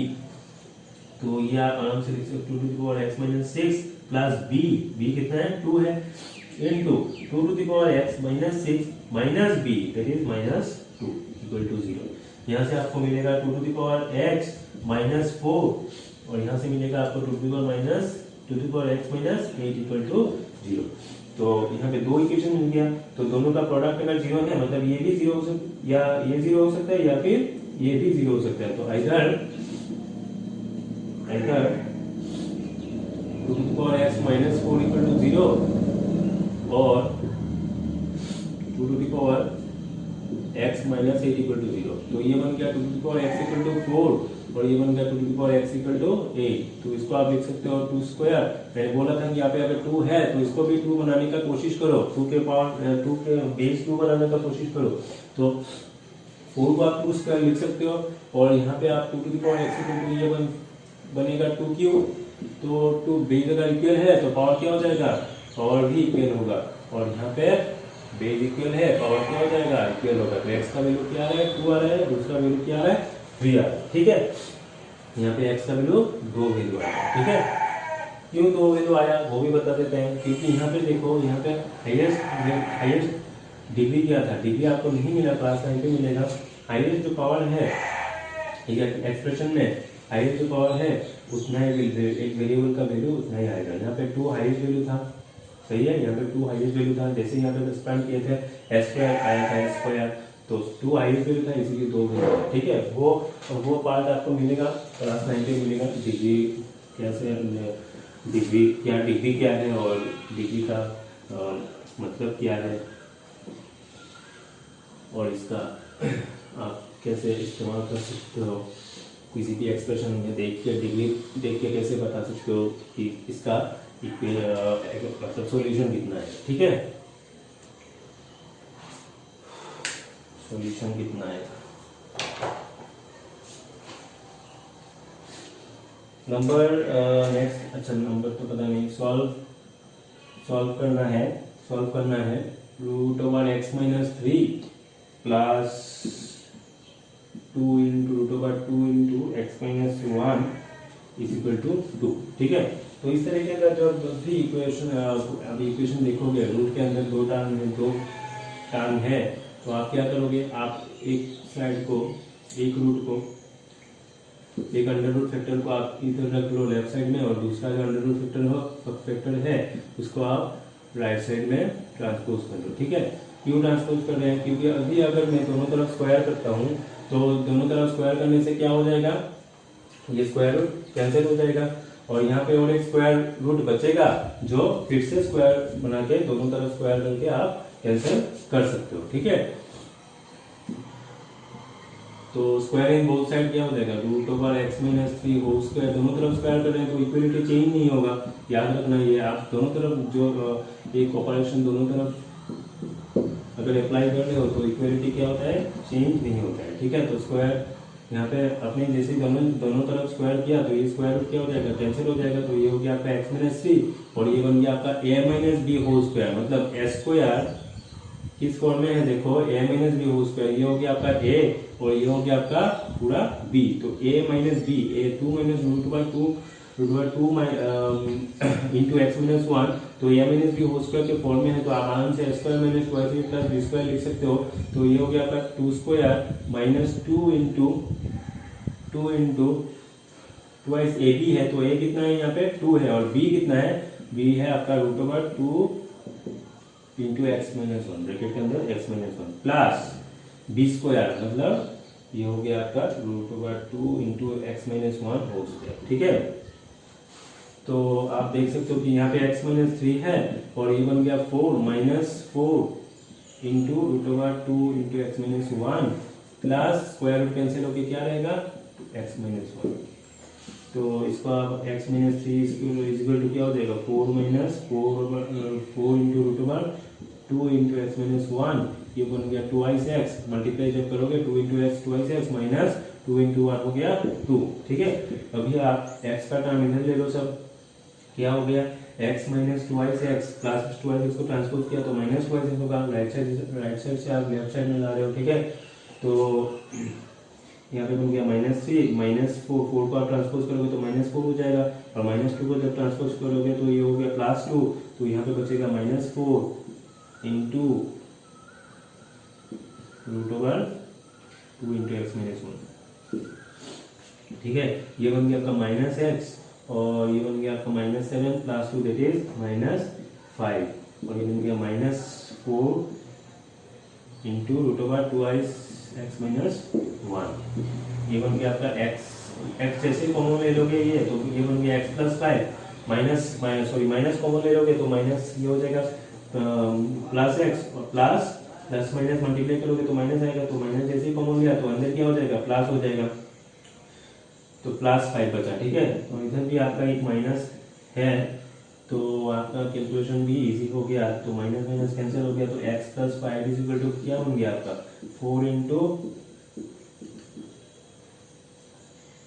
तो ये आप आराम से लिख सकते हो 2 to the power x minus 6 plus b, b कितना है 2 है, into 2 to the power x minus 6 minus b that is minus 2 equal to 0। यहाँ से आपको मिलेगा 2 to the power x minus 4, और यहाँ से मिलेगा आपको 2 to the power minus 2 to the power x minus 8 equal to 0। तो यहाँ पे दो इक्वेशन मिल गया, तो दोनों का प्रोडक्ट अगर 0 है, मतलब ये भी 0 हो सकता, या ये 0 हो सकता है, या फिर ये भी 0 हो सकता है, तो either 2 to the power x minus 4 equal to 0 और 2 to the power x minus 8 equal to 0, तो ये बन गया 2 to the power x equal to 4 और ये बन गया 2 to the power x equal to 8, तो इसको आप लिख सकते हो 2 स्क्वायर। मैंने बोला था कि यहाँ पे अगर 2 है तो इसको भी 2 बनाने का कोशिश करो, 2 के बेस 2 बनाने का कोशिश करो, तो 4 को आप 2 स्क्वायर लिख सकते हो, और यहाँ पे आप 2 to the power x equal to ये बनेगा 2 क्यूब, तो 2 बेस अगर इक्वल है तो पावर क्या हो जाएगा, पावर भी इक्वल होगा, और यहाँ पे बेस इक्वल है, पावर क्या हो जाएगा, इक्वल होगा, तो x का वैल्यू क्या आ रहा है, 2 आ रहा है, दूसरा वैल्यू क्या आ रहा है, 3 आ रहा है, ठीक है। यहाँ पे x का वैल्यू 2 वैल्यू आया, ठीक है। क्यों 2 वैल्यू आया वो भी बता देते हैं, क्योंकि यहाँ पे देखो, यहाँ पे हाईएस्ट डिग्री क्या था, डिग्री आपको नहीं मिला, क्लास 9 पे मिलेगा। हाईएस्ट जो पावर है एक्सप्रेशन में, हाईएस्ट जो पावर है उतना ही एक वेरिएबल का वैल्यू उतना ही आएगा। यहाँ पे 2 हाईएस्ट वैल्यू था, सही है, यहाँ पे 2 हाईएस्ट वैल्यू था, जैसे यहाँ पे एक्सपेंड किए थे s स्क्वायर आया था, s स्क्वायर, तो 2 हाईएस्ट वैल्यू था, इसीलिए 2 वैल्यू, ठीक है। वो पार्ट आपको मिलेगा क्लास 9 पे मिलेगा, डिग्री कैसे, डिग्री क्या है और डिग्री का मतलब क्या है, और इसका आप कैसे इस्तेमाल कर सकते हो, किसी भी एक्सप्रेशन में देख के, डिग्री देख के कैसे बता सकते हो कि इसका मतलब सॉल्यूशन कितना है, ठीक है, सॉल्यूशन कितना है। नंबर नेक्स्ट, अच्छा नंबर तो पता नहीं, सॉल्व करना है root over x minus three plus 2 into root over 2 into x minus 1 is equal to 2। ठीक है, तो इस तरीके का जो भी इक्वेशन देखोगे, रूट के अंदर दो टर्म है, तो आप क्या करोगे, आप एक साइड को, एक रूट को, एक अंडर रूट फैक्टर को आप इधर रख लो लेफ्ट साइड में, और दूसरा जो अंडर रूट फैक्टर है उसको आप राइट साइड में ट्रांसपोज कर लो। ठीक है, क्यों ट्रांसपोज कर रहे हैं, क्योंकि अभी अगर मैं दोनों तरफ स्क्वायर करता हूँ तो दोनों तरफ स्क्वायर करने से क्या हो जाएगा, ये स्क्वायर रूट कैंसिल हो जाएगा, और यहाँ पे और एक स्क्वायर रूट बचेगा जो फिर से स्क्वायर बना के दोनों तरफ स्क्वायर करके आप कैंसिल कर सकते हो। ठीक है, तो स्क्वायर इन बोथ साइड क्या हो जाएगा, root over x minus three whole square, दोनों तरफ स्क्वायर कर रहे हैं तो इक्वलिटी चेंज नहीं होगा, याद रखना ये, आप दोनों तरफ जो एक ऑपरेशन दोनों तरफ अगर अप्लाई कर रहे हो तो इक्वलिटी क्या होता है, चेंज नहीं होता है। ठीक है, तो स्क्वायर यहाँ पे अपने जैसे दोनों तरफ स्क्वायर किया तो ये स्क्वायर रूट क्या हो जाएगा, कैंसिल हो जाएगा, तो ये हो गया आपका एक्स माइनस थ्री, और ये बन गया आपका ए माइनस बी होल स्क्वायर, मतलब ए स्क्वायर किस फॉर्म में है देखो, ए माइनस बी होल स्क्वायर, ये हो गया आपका ए और ये हो गया आपका पूरा बी, तो A minus B, A two minus root by two into x minus one, तो A minus B whole square के फॉर्म में है, तो आप आराम से square minus two A plus B square लिख सकते हो, तो ये हो गया आपका two square minus two into twice ए बी है, तो ए कितना है यहाँ पे टू है, और बी कितना है, बी है आपका root over two into x minus one, bracket के अंदर x minus one plus B square, मतलब ये हो गया आपका root over two into x minus one whole square. ठीक है, तो आप देख सकते हो कि यहाँ पे एक्स माइनस थ्री है और ये बन गया four minus four into root over two into x minus one plus square root cancel होकर क्या रहेगा, एक्स माइनस वन, तो इसको आप x minus three equal to क्या हो जाएगा, four minus four into root over two into x minus one, ये बन गया ट्वाइस एक्स, मल्टीप्लाई जब करोगे two into x twice x minus two into one हो गया टू। ठीक है, अभी आप एक्स का टर्म इधर ले लो, सब क्या हो गया, x minus twice x plus twice, इसको ट्रांसपोज किया तो माइनस ट्वाइस एक्स होगा, राइट साइड से आप लेफ्ट साइड में ला रहे हो। ठीक है, तो यहाँ पे बन गया minus three minus four, four को आप ट्रांसपोज करोगे तो माइनस फोर हो जाएगा, और माइनस टू को जब ट्रांसपोज करोगे तो ये हो गया प्लस टू, तो यहाँ पे बचेगा minus four into root over two into x minus one. ठीक है, ये बन गया आपका माइनस एक्स, और ये बन गया आपका minus seven plus two that is minus five, और ये बन गया minus four into root over twice x minus one, ये बन गया आपका एक्स जैसे कॉमन ले लोगे ये, तो ये बन गया x plus five, minus common ले लोगे तो माइनस ये हो जाएगा प्लस एक्स, और प्लस प्लस माइनस मल्टीप्लाई करोगे तो माइनस आएगा, तो माइनस जैसे ही कॉमन लिया तो अंदर क्या हो जाएगा, प्लस हो जाएगा, तो प्लस फाइव बचा। ठीक है, तो इधर भी आपका एक माइनस है, तो आपका कैलकुलेशन भी इजी हो गया, तो माइनस माइनस कैंसिल हो गया, तो x plus five is equal to क्या बन गया आपका फोर इंटू,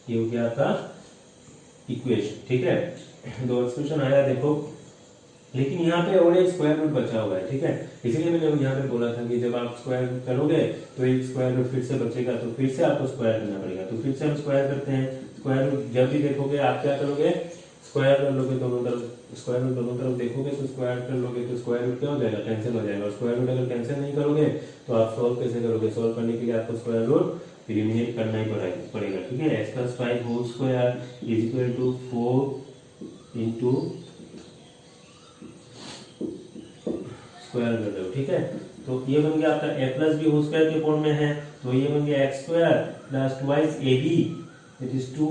ये हो गया आपका इक्वेशन। ठीक है, दो एक्सप्रेशन आया देखो, लेकिन यहाँ पे और एक स्क्वायर रूट बचा हुआ है। ठीक है, इसीलिए मैंने यहाँ पे बोला था कि जब आप स्क्वायर करोगे तो एक स्क्वायर रूट फिर से बचेगा, तो फिर से आपको स्क्वायर करना पड़ेगा, तो फिर से हम स्क्वायर करते हैं। स्क्वायर रूट जब भी देखोगे आप क्या करोगे, स्क्वायर कर लोगे दोनों तरफ, स्क्वायर रूट दोनों तरफ देखोगे तो स्क्वायर कर लोगे तो स्क्वायर रूट क्या हो जाएगा, कैंसिल हो जाएगा, और स्क्वायर रूट अगर कैंसिल नहीं करोगे तो आप सॉल्व कैसे करोगे, सॉल्व करने के लिए आपको स्क्वायर रूट एलिमिनेट करना ही पड़ेगा। ठीक है, x plus five whole square is equal to four into square कर दो। ठीक है, तो ये बन गया आपका a plus B whole square के फॉर्म में है, तो ये बन गया x square plus twice A b that is two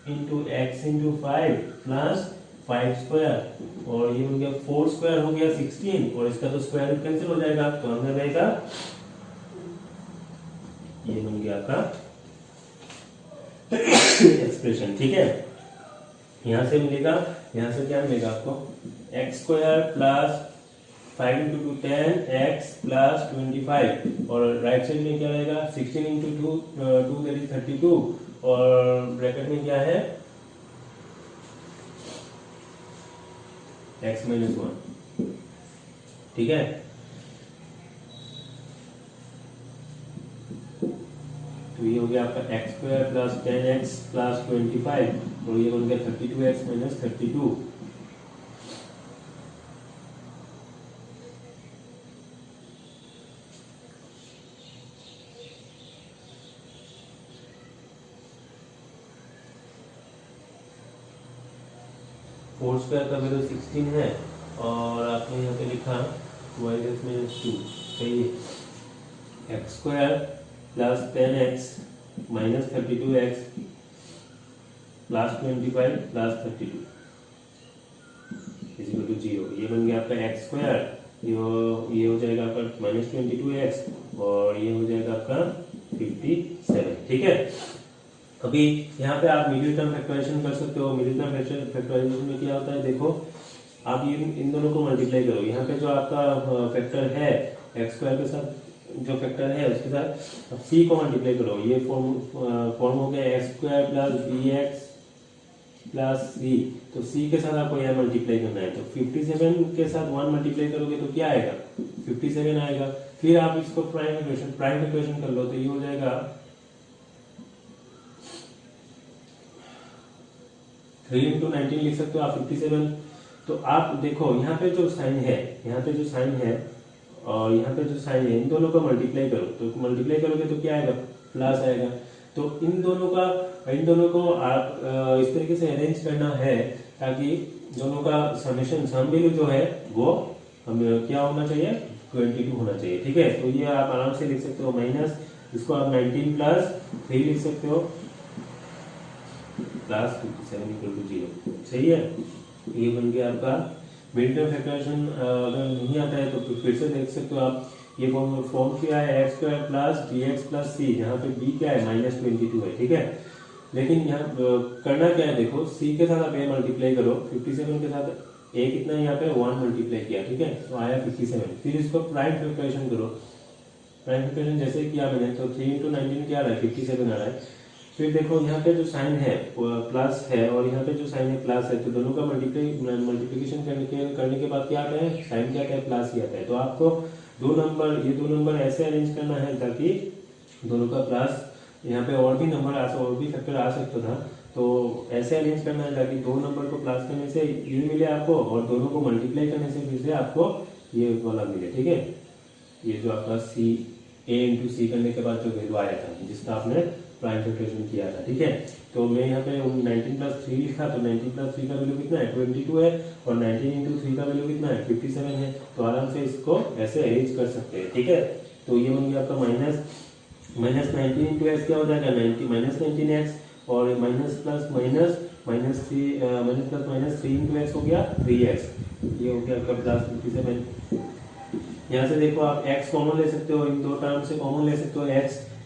into x into five plus five square, और ये बन गया फोर स्क्वायर हो गया 16, और इसका तो स्क्वायर रूट कैंसिल हो जाएगा, तो अंदर रहेगा, ये बन गया आपका एक्सप्रेशन। ठीक है, यहां से मिलेगा, यहां से क्या मिलेगा आपको, x square plus 5 into two 10 x plus 25, और राइट साइड में क्या रहेगा 16 इंटू टू दैट इज 32, और ब्रैकेट में क्या है x माइनस 1, ठीक है। तो ये हो गया आपका x square plus 10x plus 25 और ये बन गया 32x माइनस 32। फोर स्क्वायर का वैल्यू 16 है और आपने यहाँ पे लिखा y माइनस 2, सही है। X square plus 10x minus 32x plus 25 plus 32 equal to 0। ये बन गया आपका एक्स स्क्वायर, ये हो जाएगा आपका माइनस 22x और ये हो जाएगा आपका 57, ठीक है। अभी यहाँ पे आप मिडिल टर्म फैक्टराइजेशन कर सकते हो। मिडिल टर्म फैक्टराइजेशन में क्या होता है, देखो आप ये इन दोनों को मल्टीप्लाई करो। यहाँ पे जो आपका फैक्टर है एक्स स्क्वायर के साथ, जो फैक्टर है उसके साथ सी को मल्टीप्लाई करो। ये फॉर्म हो गया x square plus B X plus C. तो सी के साथ आपको यह मल्टीप्लाई करना है। तो 57 के साथ 1 मल्टीप्लाई करोगे तो क्या आएगा, 57 आएगा। फिर आप इसको प्राइम इक्वेशन कर लो तो ये हो जाएगा 3 into 19 लिख सकते हो आप 57। तो आप देखो यहाँ पे जो साइन है, यहाँ पे जो साइन है और यहाँ पे जो साइन है, इन दोनों को मल्टीप्लाई करो। तो मल्टीप्लाई करोगे तो क्या आएगा, प्लस आएगा। तो इन दोनों को आप इस तरीके से अरेंज करना है ताकि दोनों का समेशन सम वैल्यू जो है वो हमें क्या होना चाहिए, 22 होना चाहिए, ठीक है। तो ये आप आराम से लिख सकते हो माइनस, इसको आप 19 प्लस 3 लिख सकते हो प्लस 57 इक्वल टू 0, सही है। ये बन गया आपका मिडिल टर्म फैक्टराइजेशन। अगर नहीं आता है तो फिर से देख सकते हो आप। ये फॉर्म क्या है, x square plus B X plus C, जहाँ पे बी क्या है माइनस 22 है, ठीक है। लेकिन यहाँ करना क्या है, देखो सी के साथ आप ए मल्टीप्लाई करो, 57 के साथ ए कितना है यहाँ पे 1 मल्टीप्लाई किया, ठीक है, तो आया 57। फिर इसको प्राइम फैक्टराइजेशन करो। प्राइम फैक्टराइजेशन जैसे किया मैंने तो 3 into 19 क्या आ रहा है, 57 आ रहा है। फिर देखो यहाँ पे जो साइन है प्लस है और यहाँ पे जो साइन है प्लस है, तो दोनों का मल्टीप्लिकेशन करने के बाद क्या आता है, साइन क्या आता है, प्लस ही आता है। तो आपको ये दो नंबर ऐसे अरेंज करना है ताकि दोनों का प्लस, यहाँ पे और भी नंबर और भी फैक्टर आ सकता था, तो ऐसे अरेंज करना है ताकि दो नंबर को प्लस करने से ये मिले आपको और दोनों को मल्टीप्लाई करने से फिर से आपको ये वाला मिले, ठीक है। ये जो आपका सी ए इंटू सी करने के बाद जो वैल्यू आया था जिसका आपने प्राइम फैक्टराइजेशन किया था, ठीक है। तो मैं यहाँ पे 19 प्लस 3 लिखा, तो 19 प्लस 3 का वैल्यू कितना है, 22 है और 19 इंटू 3 का वैल्यू कितना है, 57 है। तो आराम से इसको ऐसे अरेंज कर सकते हैं, ठीक है। तो ये बन गया आपका माइनस 19 इंटू एक्स क्या हो जाएगा, माइनस 19x और minus plus minus 3 into x हो गया 3x, ये हो गया आपका प्लस 57। यहाँ से देखो आप x कॉमन ले सकते हो, इन दो टर्म से कॉमन ले सकते हो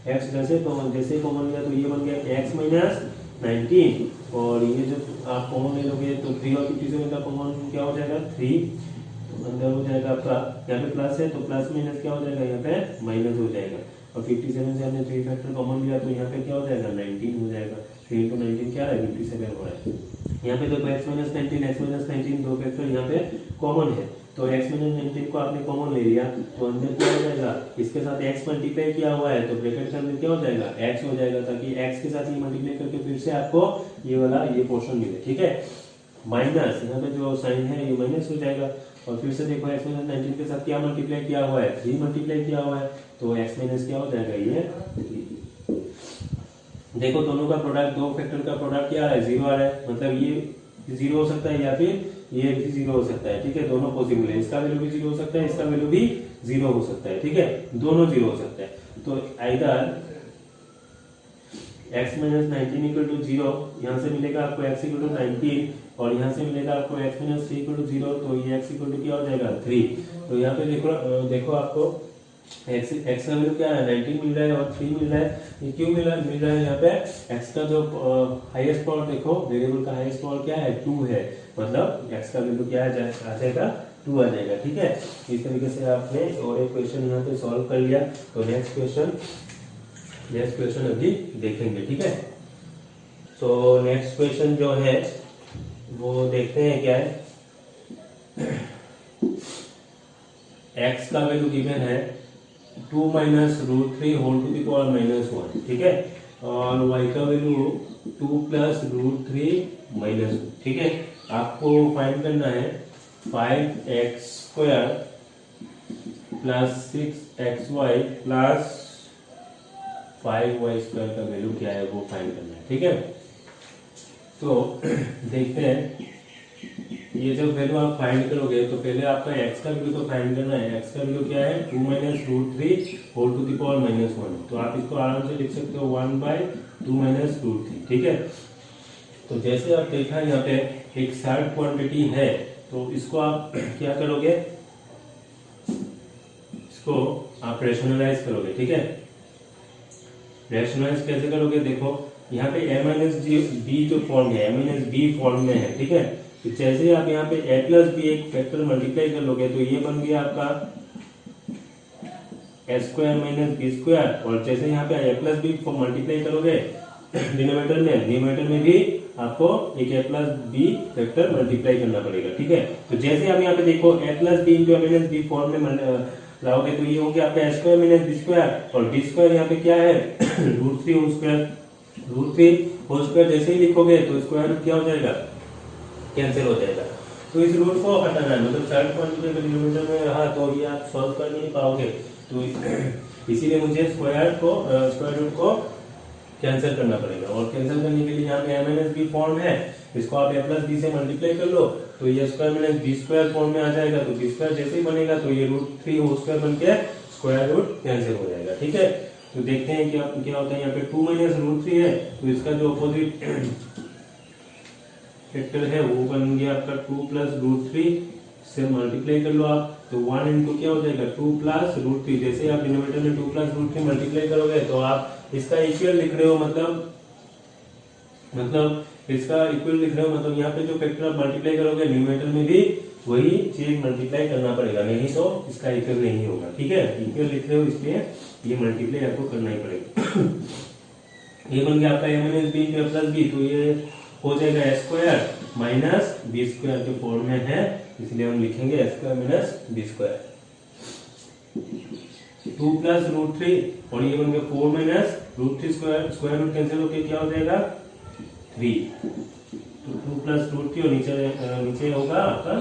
x जैसे कॉमन लिया तो ये बन गया x माइनस 19 और ये जो आप कॉमन ले लोगे तो 3 और 57 का कॉमन क्या हो जाएगा 3, तो अंदर हो जाएगा आपका, यहाँ पे प्लस है तो प्लस माइनस क्या हो जाएगा, यहाँ पे माइनस हो जाएगा। और 57 से हमने 3 फैक्टर कॉमन लिया तो यहाँ पे क्या हो जाएगा 19 हो जाएगा। 3 into 19 क्या है 57 हो रहा है। यहाँ पे देखो x माइनस 19 दो फैक्टर यहाँ पे कॉमन है, तो x माइनस 19 को आपने कॉमन ले लिया तो अंदर क्या हो जाएगा, इसके साथ x मल्टीप्लाई किया हुआ है तो ब्रैकेट के अंदर क्या हो जाएगा x हो जाएगा, ताकि x के साथ ये मल्टीप्लाई करके फिर से आपको ये वाला ये पोर्शन मिले, ठीक है। माइनस यहाँ पे जो साइन है ये माइनस हो जाएगा और फिर से देखो x माइनस 19 के साथ क्या मल्टीप्लाई किया हुआ है, 3 मल्टीप्लाई किया हुआ है, तो x माइनस क्या हो जाएगा ये 3। देखो दोनों का प्रोडक्ट, दो फैक्टर का प्रोडक्ट क्या आ रहा है, 0 आ रहा है, मतलब ये 0 हो सकता है या फिर ये भी 0 हो सकता है, ठीक है। दोनों पॉसिबल है, इसका वैल्यू भी 0 हो सकता है, इसका वैल्यू भी 0 हो सकता है, ठीक है, दोनों 0 हो सकता है। तो either x minus 19 equal to 0, यहाँ से मिलेगा आपको x इक्वल टू 19 और यहाँ से मिलेगा आपको x माइनस 3 इक्वल टू 0, तो ये x इक्वल टू क्या हो जाएगा 3। तो यहाँ पे देखो आपको x का वैल्यू क्या है 19 मिल रहा है और 3 मिल रहा है। ये क्यों मिल रहा है, यहाँ पे x का जो हाईएस्ट पावर, देखो वेरिएबल का हाईएस्ट पावर क्या है 2 है, मतलब x का वैल्यू क्या आ जाएगा 2 आ जाएगा, ठीक है। इस तरीके से आपने और एक क्वेश्चन यहाँ पे सॉल्व कर लिया। तो नेक्स्ट क्वेश्चन अभी देखेंगे, ठीक है। तो नेक्स्ट क्वेश्चन जो है वो देखते हैं क्या है। x का वैल्यू गिवन है 2 minus root three whole to the power minus one, ठीक है, और y का value 2 plus root three minus one, ठीक है। आपको फाइंड करना है 5x square plus 6xy plus 5y square का वैल्यू क्या है वो फाइंड करना है, ठीक है। तो देखते हैं, ये जब वैल्यू आप फाइंड करोगे तो पहले आपका x का वैल्यू तो फाइंड करना है। x का वैल्यू क्या है 2 minus root three whole to the power minus one, तो आप इसको आराम से लिख सकते हो 1/2 माइनस रूट थ्री, ठीक है। तो जैसे आप देखा यहाँ पे एक सर्ट क्वांटिटी है, तो इसको आप क्या करोगे, इसको आप रेशनलाइज करोगे, ठीक है। रेशनलाइज कैसे करोगे, देखो यहाँ पे a माइनस बी जो फॉर्म है, a माइनस बी फॉर्म में है, ठीक है। तो जैसे आप यहाँ पे a प्लस बी एक फैक्टर मल्टीप्लाई कर लोगे तो ये बन गया आपका a square minus b square, और जैसे यहाँ पे a प्लस बी मल्टीप्लाई करोगे डिनोमिनेटर में भी आपको एक a plus b factor multiply करना पड़ेगा, ठीक है। तो जैसे आप यहाँ पे देखो a plus b into a minus b form में लाओगे तो ये हो गया आपका a square minus b square, और b स्क्वायर यहाँ पे क्या है root three whole square. Root three whole square जैसे ही लिखोगे तो स्क्वायर रूट क्या हो जाएगा, कैंसिल हो जाएगा। तो इस रूट को हटाना है, मतलब सर्ट क्वांटिटी के डिनोमिनेटर में रहा तो ये आप सॉल्व कर नहीं पाओगे, तो इसीलिए मुझे स्क्वायर रूट को कैंसिल करना पड़ेगा। और कैंसिल करने के लिए यहाँ पे a माइनस बी फॉर्म है, इसको आप a प्लस बी से मल्टीप्लाई कर लो तो ये square minus b square form में आ जाएगा। तो बी स्क्वायर जैसे ही बनेगा तो ये रूट थ्री होल स्क्वायर बन के स्क्वायर रूट कैंसिल हो जाएगा, ठीक है। तो देखते हैं क्या होता है। यहाँ पे 2 माइनस रूट थ्री है, तो इसका जो अपोजिट फैक्टर है वो बन गया आपका 2 प्लस रूट थ्री से मल्टीप्लाई कर लो आप, तो 1 इंटू क्या हो जाएगा 2 प्लस रूट थ्री। जैसे आप डिनोमिनेटर में 2 प्लस रूट थ्री मल्टीप्लाई करोगे तो आप इसका इक्वल लिख रहे हो, मतलब इसका इक्वल लिख रहे हो, मतलब यहाँ पे जो फैक्टर आप मल्टीप्लाई करोगे न्यूमरेटर में भी वही चीज मल्टीप्लाई करना पड़ेगा, नहीं तो इसका इक्वल नहीं होगा, ठीक है। इक्वल लिख रहे हो इसलिए ये मल्टीप्लाई आपको करना ही पड़ेगा। ये बन गया आपका a minus B plus b, तो ये हो जाएगा a square minus b square के फॉर्म में है, इसलिए हम लिखेंगे a square minus b square. 2 plus root three, और ये बन गया 4 minus root three square root cancel होकर क्या हो जाएगा 3, तो 2 प्लस रूट थ्री और नीचे होगा आपका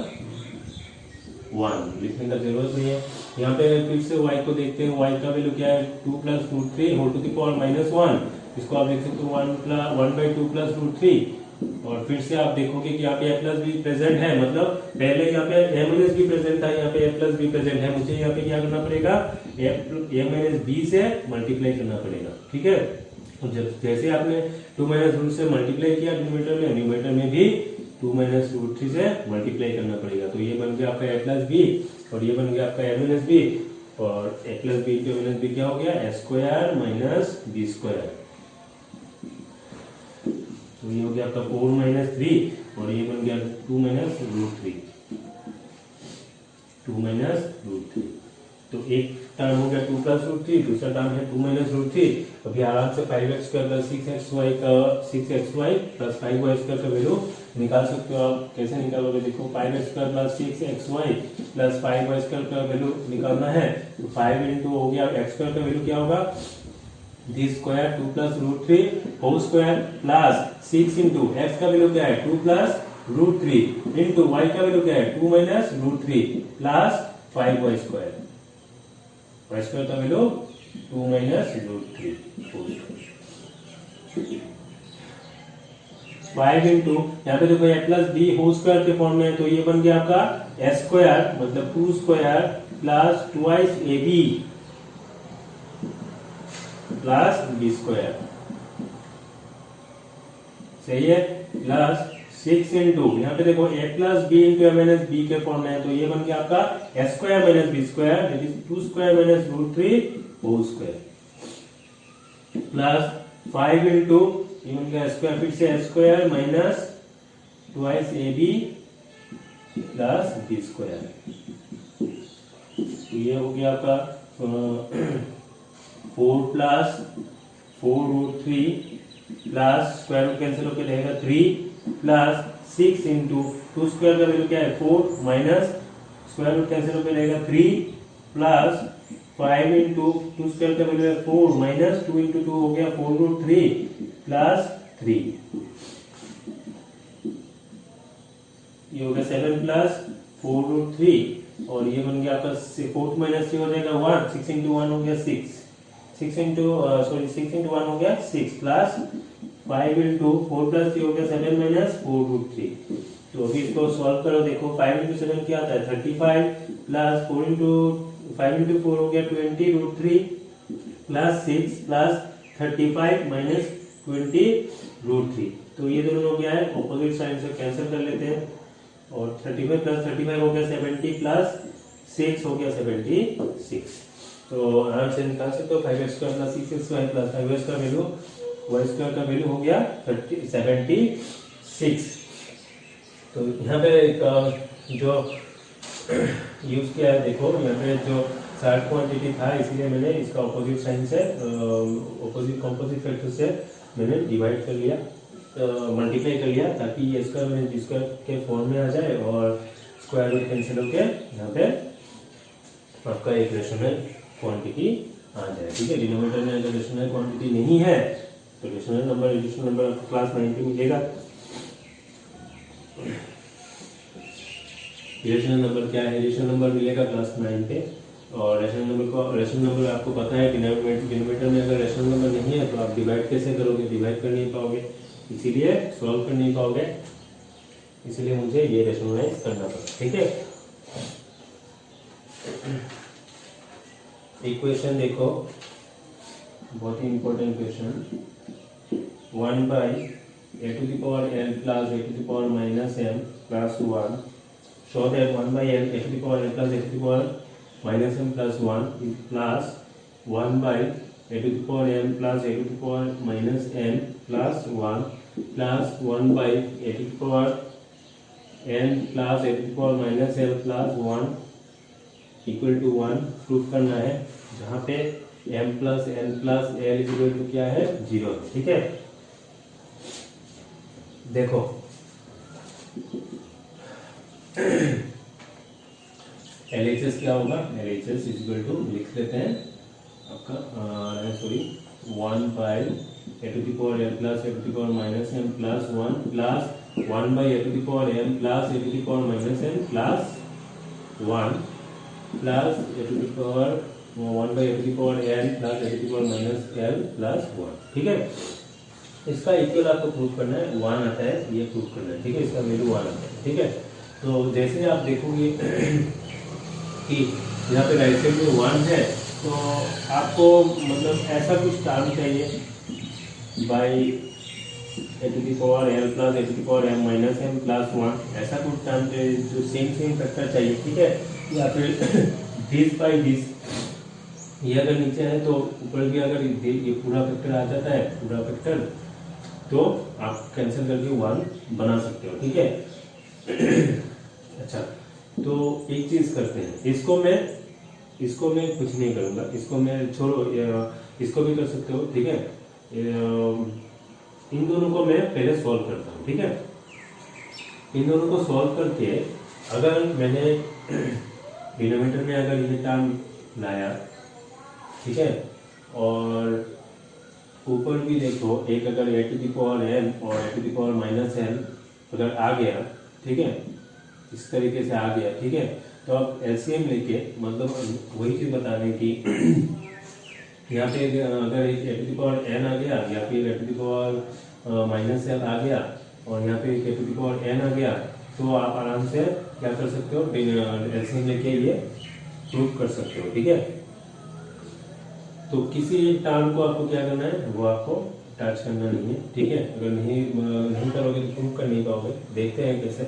1, लिखने का जरूरत नहीं है। यहाँ पे फिर से y को देखते हैं, y का वैल्यू क्या है 2 plus root three whole to the power minus one, इसको आप देख सकते हो 1/2 प्लस रूट थ्री, और फिर से आप देखोगे कि यहाँ पे a प्लस बी प्रेजेंट है, मतलब पहले यहाँ पे a माइनस बी प्रेजेंट था, यहाँ पे a प्लस बी प्रेजेंट है, मुझे यहाँ पे क्या करना पड़ेगा a माइनस बी से मल्टीप्लाई करना पड़ेगा, ठीक है। जब जैसे आपने 2 माइनस रूट से मल्टीप्लाई किया न्यूमरेटर में भी 2 माइनस रूट थ्री से मल्टीप्लाई करना पड़ेगा, तो ये बन गया आपका a प्लस बी, और ये बन गया आपका a माइनस बी, और a प्लस बी के माइनस बी क्या हो गया a square minus b square, तो ये हो गया आपका 4 माइनस थ्री, और ये बन गया 2 minus root three, 2 minus root three. तो एक टर्म हो गया 2 प्लस रूट थ्री, दूसरा टर्म है 2 माइनस रूट थ्री। अभी आराम से 5x square plus 6xy plus 5y square का वैल्यू निकाल सकते हो आप। कैसे निकालोगे, देखो 5x square plus 6xy plus 5y square का वैल्यू निकालना है, तो 5 इंटू हो गया x स्क्वायर का वैल्यू क्या होगा दी square 2 plus root three whole square plus 6 into x का वैल्यू क्या है 2 plus root three into y का वैल्यू क्या है 2 minus root three plus 5y square, y square का value 2 minus root three, 5 into यहाँ पे देखो a plus B whole square के फॉर्म में, तो ये बन गया आपका a स्क्वायर मतलब 2 स्क्वायर प्लस ट्वाइस ए बी प्लस बी स्क्वायर, सही है, प्लस 6 इंटू यहाँ पे देखो a plus b into a minus b के फॉर्म में है, तो ये बन गया आपका a square minus b square that is 2 square minus root three whole square, plus 5 into ये बन गया स्क्वायर, फिर से स्क्वायर माइनस ट्वाइस ए बी प्लस बी स्क्वायर, ये हो गया आपका 4 plus 4 root three plus square root cancel होकर रहेगा 3 प्लस 6 इंटू 2 स्क्वायर का वैल्यू क्या है 4 माइनस स्क्वायर रूट कैंसिल होकर रहेगा 3 प्लस 5 इंटू 2 स्क्वायर का वैल्यू है 4 माइनस 2 इंटू 2 हो गया 4 रूट 3 प्लस 3 ये हो गया 7 प्लस 4 रूट 3 और ये बन गया आपका 4 माइनस 3 हो जाएगा 1 6 इंटू 1 हो गया 6 इंटू 1 हो गया 6 प्लस 5 इंटू 4 प्लस 3 हो गया 7 माइनस 4 रूट 3 तो अभी इसको सॉल्व करो देखो 5 इंटू 7 क्या आता है 35 प्लस 4 इंटू 5 इंटू 4 हो गया 20 root 3 plus 6 plus 35 minus 20 root 3 तो ये दोनों हो गया है ऑपोजिट साइड से कैंसिल कर लेते हैं और 35 प्लस 35 हो गया 70 प्लस 6 हो गया 76 तो आराम से निकाल सकते हो 5x square plus 6x plus 5x का वैल्यू y स्क्वायर का वैल्यू हो गया 76 तो यहाँ पे एक जो यूज किया है देखो यहाँ पे जो शार्ट क्वांटिटी था इसलिए मैंने इसका ऑपोजिट साइन से ऑपोजिट कंपोजिट फैक्टर से मैंने डिवाइड कर लिया मल्टीप्लाई कर लिया ताकि ये स्क्वायर के फॉर्म में आ जाए और स्क्वायर रूट कैंसिल होके यहाँ पे आपका एक रेशनल क्वांटिटी आ जाए ठीक है डिनोमिनेटर में अगर रेशनल क्वांटिटी नहीं है तो रेशनल नंबर आपको क्लास 9 पे मिलेगा रेशनल नंबर क्या है रेशनल नंबर मिलेगा क्लास 9 पे और रेशनल नंबर आपको पता है डिनोमिनेटर में अगर रेशनल नंबर नहीं है तो आप डिवाइड कैसे करोगे डिवाइड कर नहीं पाओगे इसीलिए सॉल्व कर नहीं पाओगे इसलिए मुझे ये रेशनलाइज करना पड़ा ठीक है इक्वेशन देखो बहुत ही important question 1 by a to the power n plus a to the power minus m plus 1 show that 1 by n a to the power n plus a to the power minus m plus 1 is plus 1 by a to the power m plus a to the power minus n plus 1 plus 1 by a to the power n plus a to the power minus l plus 1 equal to 1 proof करना है जहाँ पे m plus n plus l equal to क्या है 0 ठीक है देखो LHS क्या होगा LHS इक्वल टू लिख लेते हैं आपका sorry 1 by a to the power m plus a to the power minus m plus 1 plus 1 by a to the power m plus a to the power minus m plus 1 plus a to the power 1 by a to the power n plus a to the power minus l plus 1 ठीक है इसका equal आपको proof करना है 1 आता है ये proof करना है ठीक है इसका वैल्यू 1 आता है ठीक है तो जैसे आप देखोगे कि यहाँ पे राइट साइड में 1 है तो आपको मतलब ऐसा कुछ टर्म चाहिए by a to the power l plus a to the power m minus m plus 1 ऐसा कुछ टर्म जो सेम फैक्टर चाहिए ठीक है या फिर दिस बाई दिस ये अगर नीचे है तो ऊपर भी अगर ये पूरा फैक्टर आ जाता है पूरा फैक्टर तो आप कैंसिल करके 1 बना सकते हो ठीक है अच्छा तो एक चीज करते हैं इसको मैं कुछ नहीं करूंगा इसको मैं छोड़ो इसको भी कर सकते हो ठीक है इन दोनों को मैं पहले सॉल्व करता हूँ ठीक है इन दोनों को सॉल्व करके अगर मैंने डिनोमिनेटर में अगर ये टर्म लाया ठीक है और ऊपर भी देखो एक अगर a to the power n और a to the power minus n अगर आ गया ठीक है इस तरीके से आ गया ठीक है तो आप LCM लेके मतलब वही चीज बताने की यहाँ पे अगर a to the power n आ गया या फिर a to the power minus n आ गया और यहाँ पे a to the power n आ गया तो आप आराम से क्या कर सकते हो LCM लेके ये प्रूफ कर सकते हो ठीक है तो किसी एक टर्म को आपको क्या करना है वो आपको टच करना नहीं है ठीक है अगर नहीं करोगे तो प्रूफ कर नहीं पाओगे देखते हैं कैसे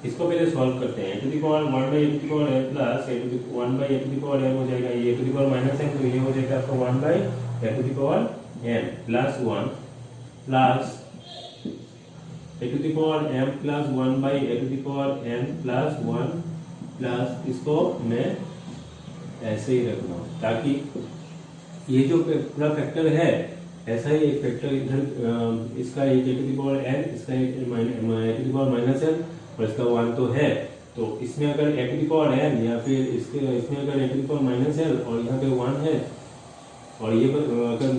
इसको पहले सॉल्व करते हैं a to the power 1 by a to the power n plus a to the 1 by a to the power m हो जाएगा ये a to the power minus n तो ये हो जाएगा आपका 1 by a to the power n plus 1 plus a to the power m plus 1 by a to the power n plus 1 plus इसको मैं ऐसे ही रखना ताकि ये जो पूरा फैक्टर है ऐसा ही एक फैक्टर इधर इसका एक A to the power N, इसका एक A to the power minus N और इसका 1 तो है। तो इसमें अगर A to the power N या फिर इसमें अगर A to the power minus N और यहाँ पे 1 है और ये अगर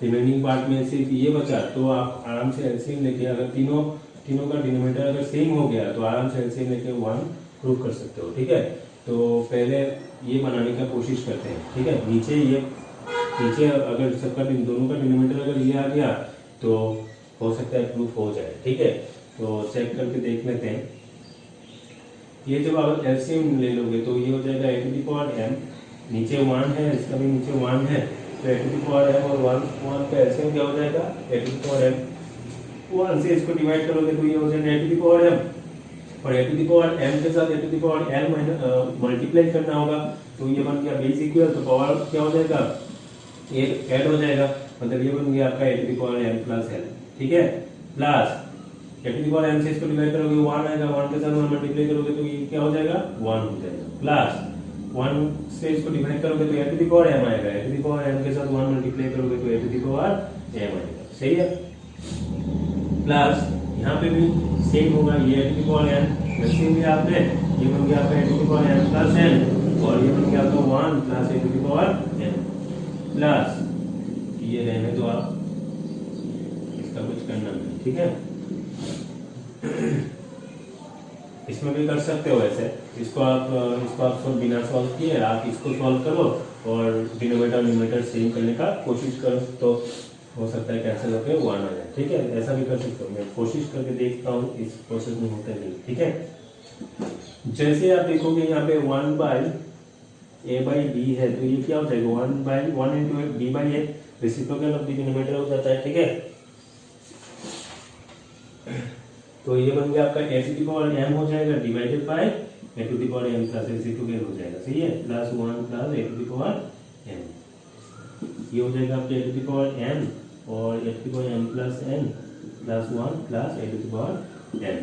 रिमेनिंग पार्ट में सिर्फ ये बचा तो आप आराम से एलसीएम लेके अगर तीनों का डिनोमिनेटर अगर सेम हो गया तो आराम से एलसीएम लेके 1 प्रूव कर सकते हो। ठीक है, तो पहले ये बनाने का कोशिश करते हैं। ठीक है, नीचे अगर सबका दोनों का डिनोमिनेटर अगर ये आ गया तो हो सकता है प्रूफ हो जाए। ठीक है, तो चेक करके देख लेते हैं। ये जब आप एलसीएम ले लोगे तो ये हो जाएगा A to the power M, नीचे 1 है, इसका भी नीचे 1 है, तो A to the power M और 1 का एलसीएम क्या हो जाएगा A to the power M. 1 से इसको डिवाइड करोगे तो ये हो जाएगा A to the power M और A to the power M के साथ A to the power L multiply करना होगा तो ये बन गया बेस इक्वल, तो पावर क्या हो जाएगा ये ऐड हो जाएगा, मतलब ये बन गया आपका A to the power M plus L. ठीक है, plus A to the power M से इसको डिवाइड करोगे 1 आएगा, 1 के साथ 1 मल्टीप्लाई करोगे तो ये क्या हो जाएगा 1 हो जाएगा, प्लस 1 से इसको डिवाइड करोगे तो A to the power M आएगा, ए टू द पावर एम के साथ 1 मल्टीप्लाई करोगे तो A to the power M आएगा। सही है, प्लस यहाँ पे भी सेम होगा, ये A to the power N वैसे भी आपने ये बन गया आपका A to the power N plus N और ये बन गया आपका 1 plus A to the power N plus ये रहने दो आप, इसका कुछ करना नहीं। ठीक है, इसमें भी कर सकते हो ऐसे, इसको आप बिना सॉल्व किए आप इसको सॉल्व करो और डिनोमिनेटर न्यूमरेटर सेम करने का कोशिश करो तो हो सकता है कैंसिल होकर 1 आ जाए। ठीक है, ऐसा भी कर सकते हो, मैं कोशिश करके देखता हूँ, इस प्रोसेस में होता नहीं। ठीक है, जैसे आप देखोगे यहाँ पे 1 बाई ए बाई डी है तो ये क्या हो जाएगा 1 into D by A, reciprocal of the denominator हो जाता है। ठीक है, तो ये बन गया आपका A to the power M हो जाएगा divided by A to the power M plus reciprocal हो जाएगा। सही है, plus 1 plus A to the power M, ये हो जाएगा आपका A to the power M और A to the power M plus N plus 1 plus A to the power N,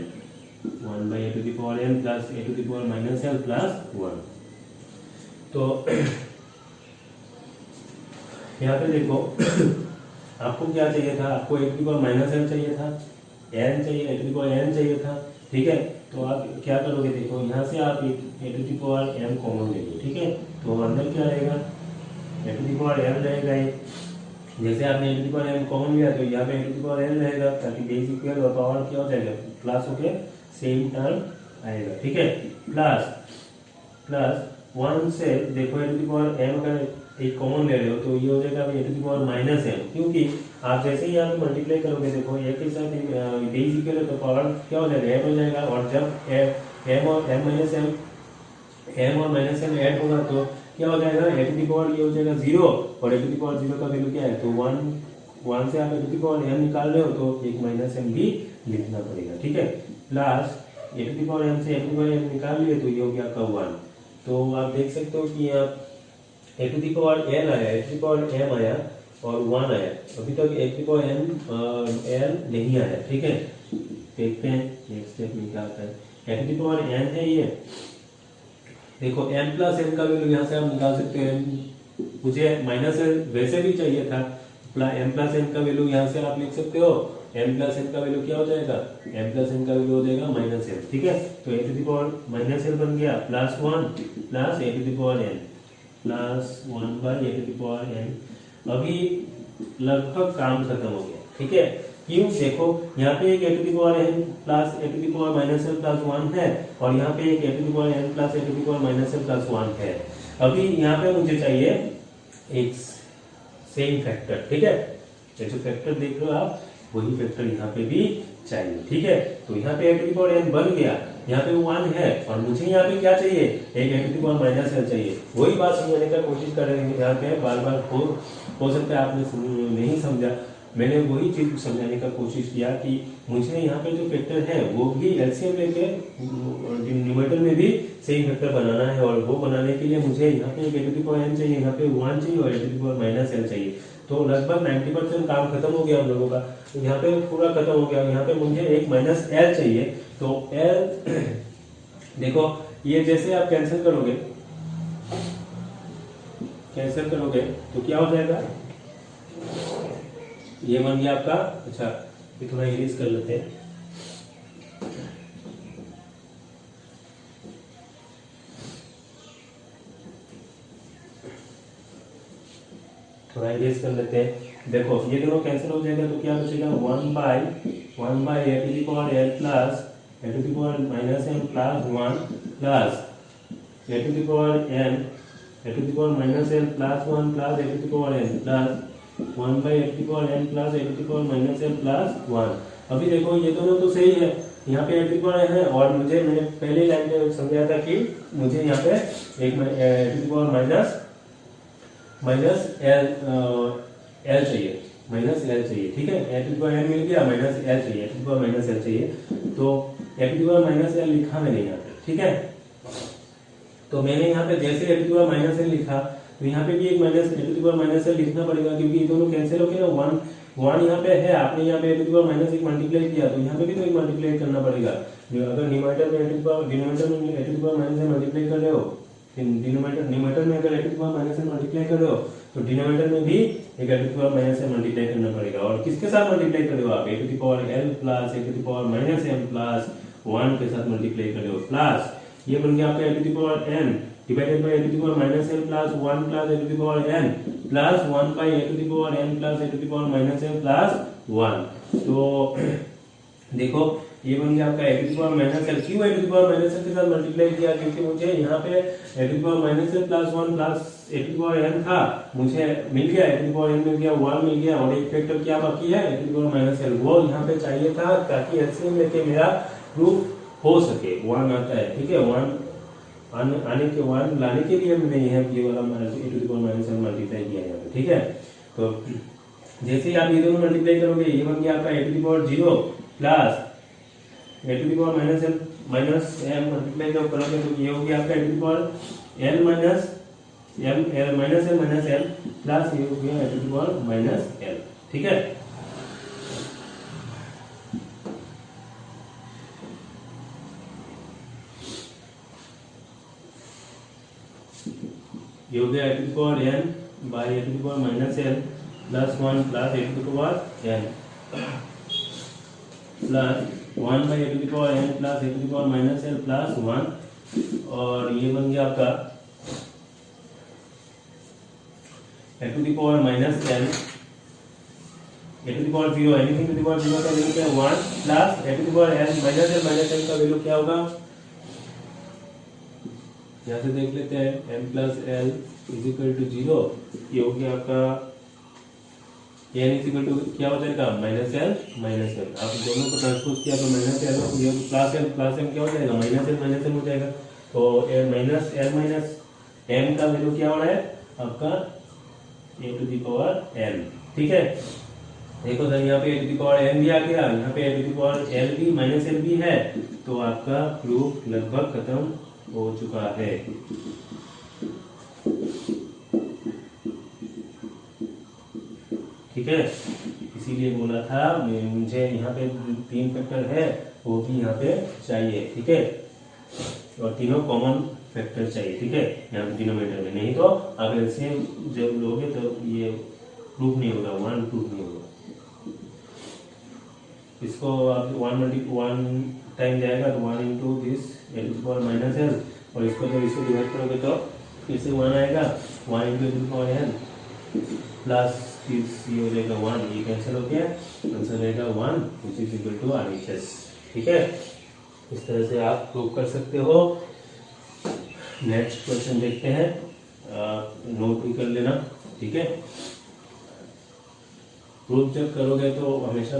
1 by A to the power M plus A to the power minus L plus 1। तो यहाँ पे देखो आपको क्या चाहिए था, आपको A to the power minus L चाहिए था, एन चाहिए, A to the power N चाहिए था। ठीक है, तो आप क्या करोगे, देखो यहाँ से आप A to the power M common ले लो। ठीक है, तो अंदर क्या रहेगा A to the power M रहेगा, जैसे आपने A to the power M common लिया तो यहाँ पे A to the power N रहेगा ताकि बेस इक्वल और पावर क्या हो जाएगा प्लस होके सेम टर्म आएगा। ठीक है, प्लस 1 से देखो ए टू द पावर एम अगर एक कॉमन ले रहे हो तो ये हो जाएगा A to the power minus M, क्योंकि आप जैसे ही यहाँ पे मल्टीप्लाई करोगे देखो ए के साथ बेस इक्वल है तो पावर क्या हो जाएगा एम हो जाएगा, और जब एम और एम माइनस एम और माइनस एम ऐड होगा तो क्या हो जाएगा ए टू द पावर ये हो जाएगा 0 और ए टू द पावर 0 का वैल्यू क्या है तो 1 से आप A to the power m निकाल रहे हो तो एक माइनस एम भी लिखना पड़ेगा। ठीक है, plus A to the power M से a to the power m निकाल लिए तो ये हो गया आपका 1। तो आप देख सकते हो कि यहाँ ए टू द पावर एन आया, ए टू द पावर एम आया और 1 आया, अभी तक ए टू द पावर एन नहीं आया। ठीक है, देखते हैं नेक्स्ट स्टेप में क्या आता है। A to the power N है ये, देखो m प्लस n का वैल्यू यहाँ से आप निकाल सकते हैं, मुझे माइनस वैसे भी चाहिए था, m प्लस n का वैल्यू यहाँ से आप लिख सकते हो, m प्लस n का वैल्यू क्या हो जाएगा m प्लस n का वैल्यू हो जाएगा माइनस n। ठीक है, तो A to the power minus n बन गया plus 1 plus A to the power n plus 1 by A to the power n। अभी लगभग काम खत्म हो गया। ठीक है, क्यों, देखो यहाँ पे एक A to the power n plus A to the power minus L plus 1 है और यहाँ पे एक A to the power n plus A to the power minus L plus 1 है। अभी यहाँ पे मुझे चाहिए एक सेम फैक्टर। ठीक है, ये जो फैक्टर देख रहे हो आप वही फैक्टर यहाँ पे भी चाहिए। ठीक है, तो यहाँ पे A to the power n बन गया, यहाँ पे 1 है और मुझे यहाँ पे क्या चाहिए एक A to the power minus L चाहिए। वही बात समझाने का कोशिश कर रहे हैं यहाँ पे, बार बार हो सकता है आपने नहीं समझा, मैंने वही चीज समझाने का कोशिश किया कि मुझे यहाँ पे जो फैक्टर है वो भी एलसीएम लेके न्यूमरेटर में भी सेम फैक्टर बनाना है और वो बनाने के लिए मुझे यहाँ पे एक A to the power n चाहिए, यहाँ पे 1 चाहिए और A to the power minus L चाहिए। तो लगभग 90% काम खत्म हो गया हम लोगों का, तो यहाँ पे पूरा खत्म हो गया। यहाँ पे मुझे एक माइनस एल चाहिए, तो एल देखो ये जैसे आप कैंसिल करोगे तो क्या हो जाएगा ये बन गया आपका। अच्छा ये थोड़ा इरेज कर लेते हैं। थोड़ा इरेज कर लेते हैं। देखो ये दोनों कैंसिल हो जाएगा तो क्या बचेगा, 1/(a to the power n plus a to the power minus n plus 1 plus a to the power n a to the power minus n plus 1 plus a to the power n plus 1/a to the power n plus a to the power minus n plus 1। अभी देखो ये दोनों तो सही है, यहाँ पे a to the power है और मुझे, मैंने पहले लाइन में समझाया था कि मुझे यहाँ पे एक a to the power minus L चाहिए, माइनस एल चाहिए, ठीक है। A to the power N मिल गया, माइनस एल चाहिए, A to the power minus L चाहिए, तो A to the power minus L लिखा मैंने यहाँ पे, ठीक है। तो मैंने यहाँ पे जैसे A to the power minus L लिखा तो यहाँ पे भी एक minus A to the power minus L लिखना पड़ेगा, क्योंकि ये दोनों कैंसिल हो गए ना। वन यहाँ पे है, आपने यहाँ पे A to the power minus एक मल्टीप्लाई किया तो यहाँ पे भी तो एक मल्टीप्लाई करना पड़ेगा। अगर न्यूमरेटर में A to the power, denominator में A to the power minus L multiply कर रहे हो, न्यूमरेटर में अगर A to the power minus L multiply कर रहे हो तो डिनोमिनेटर में भी एक A to the power minus L multiply करना पड़ेगा। और किसके साथ मल्टीप्लाई कर रहे हो आप, A to the power L plus A to the power minus L plus 1 के साथ मल्टीप्लाई कर रहे हो, प्लस ये बन गया आपका A to the power N divided by A to the power minus L plus 1 plus A to the power N plus 1 by A to the power N plus A to the power minus L plus 1। तो देखो ये बन गया आपका A to the power minus L. क्यों A to the power minus L के साथ multiply किया, क्योंकि मुझे यहाँ पे A to the power minus L plus 1 plus A to the power n था, मुझे मिल गया, ए टू द पावर एन मिल गया, 1 मिल गया, और एक फैक्टर क्या बाकी है, A to the power minus L, वो यहाँ पे चाहिए था ताकि एलसीएम लेके मेरा प्रूफ हो सके। 1 आता है, ठीक है, 1 आने के 1 लाने के लिए मैंने ये वाला A to the power minus L multiply किया यहाँ पे, ठीक है। तो जैसे ही आप ये दोनों मल्टीप्लाई करोगे ये बन गया आपका A to the power 0 plus A to the power minus L minus M multiply जब करोगे तो ये हो गया आपका A to the power L minus M L minus L plus ये हो गया ए to the power minus L, ठीक है। ये हो गया ए to the power N by A to the power minus L plus 1 plus A to the power N plus 1 by A to the power N plus A to the power minus L plus 1, और ये बन गया आपका A to the power minus L A to the power 0, anything to the power 0 का value क्या है 1 plus A to the power N minus L का value क्या होगा, यहाँ से देख लेते हैं, m plus L is equal to 0, ये हो गया आपका n इज इक्वल टू क्या हो जाएगा माइनस एल। आप दोनों को ट्रांसपोज किया तो माइनस एल प्लस एम क्या हो जाएगा माइनस एल हो जाएगा। तो माइनस एल माइनस एम का वैल्यू क्या हो रहा है आपका A to the power N, ठीक है। देखो सर यहाँ पे A to the power N भी आ गया, यहाँ पे A to the power L भी माइनस एल भी है, तो आपका प्रूफ लगभग खत्म हो चुका है। ठीक है, इसीलिए बोला था मुझे यहाँ पे 3 फैक्टर है वो भी यहाँ पे चाहिए, ठीक है, और तीनों कॉमन फैक्टर चाहिए, ठीक है, यहाँ पे डिनोमिनेटर में, नहीं तो आप एलसीएम जब लोगे तो ये प्रूफ नहीं होगा, 1 प्रूफ नहीं होगा। इसको आप 1 टाइम जाएगा तो 1 into this L to the power minus L, और इसको जब इसको डिवाइड करोगे तो फिर से 1 आएगा, 1 into l to the power N plus ये हो जाएगा 1, ये कैंसिल हो गया, आंसर रहेगा 1 which is equal to RHS, ठीक है। इस तरह से आप प्रूव कर सकते हो। नेक्स्ट क्वेश्चन देखते हैं, नोट भी कर लेना, ठीक है। प्रूफ जब करोगे तो हमेशा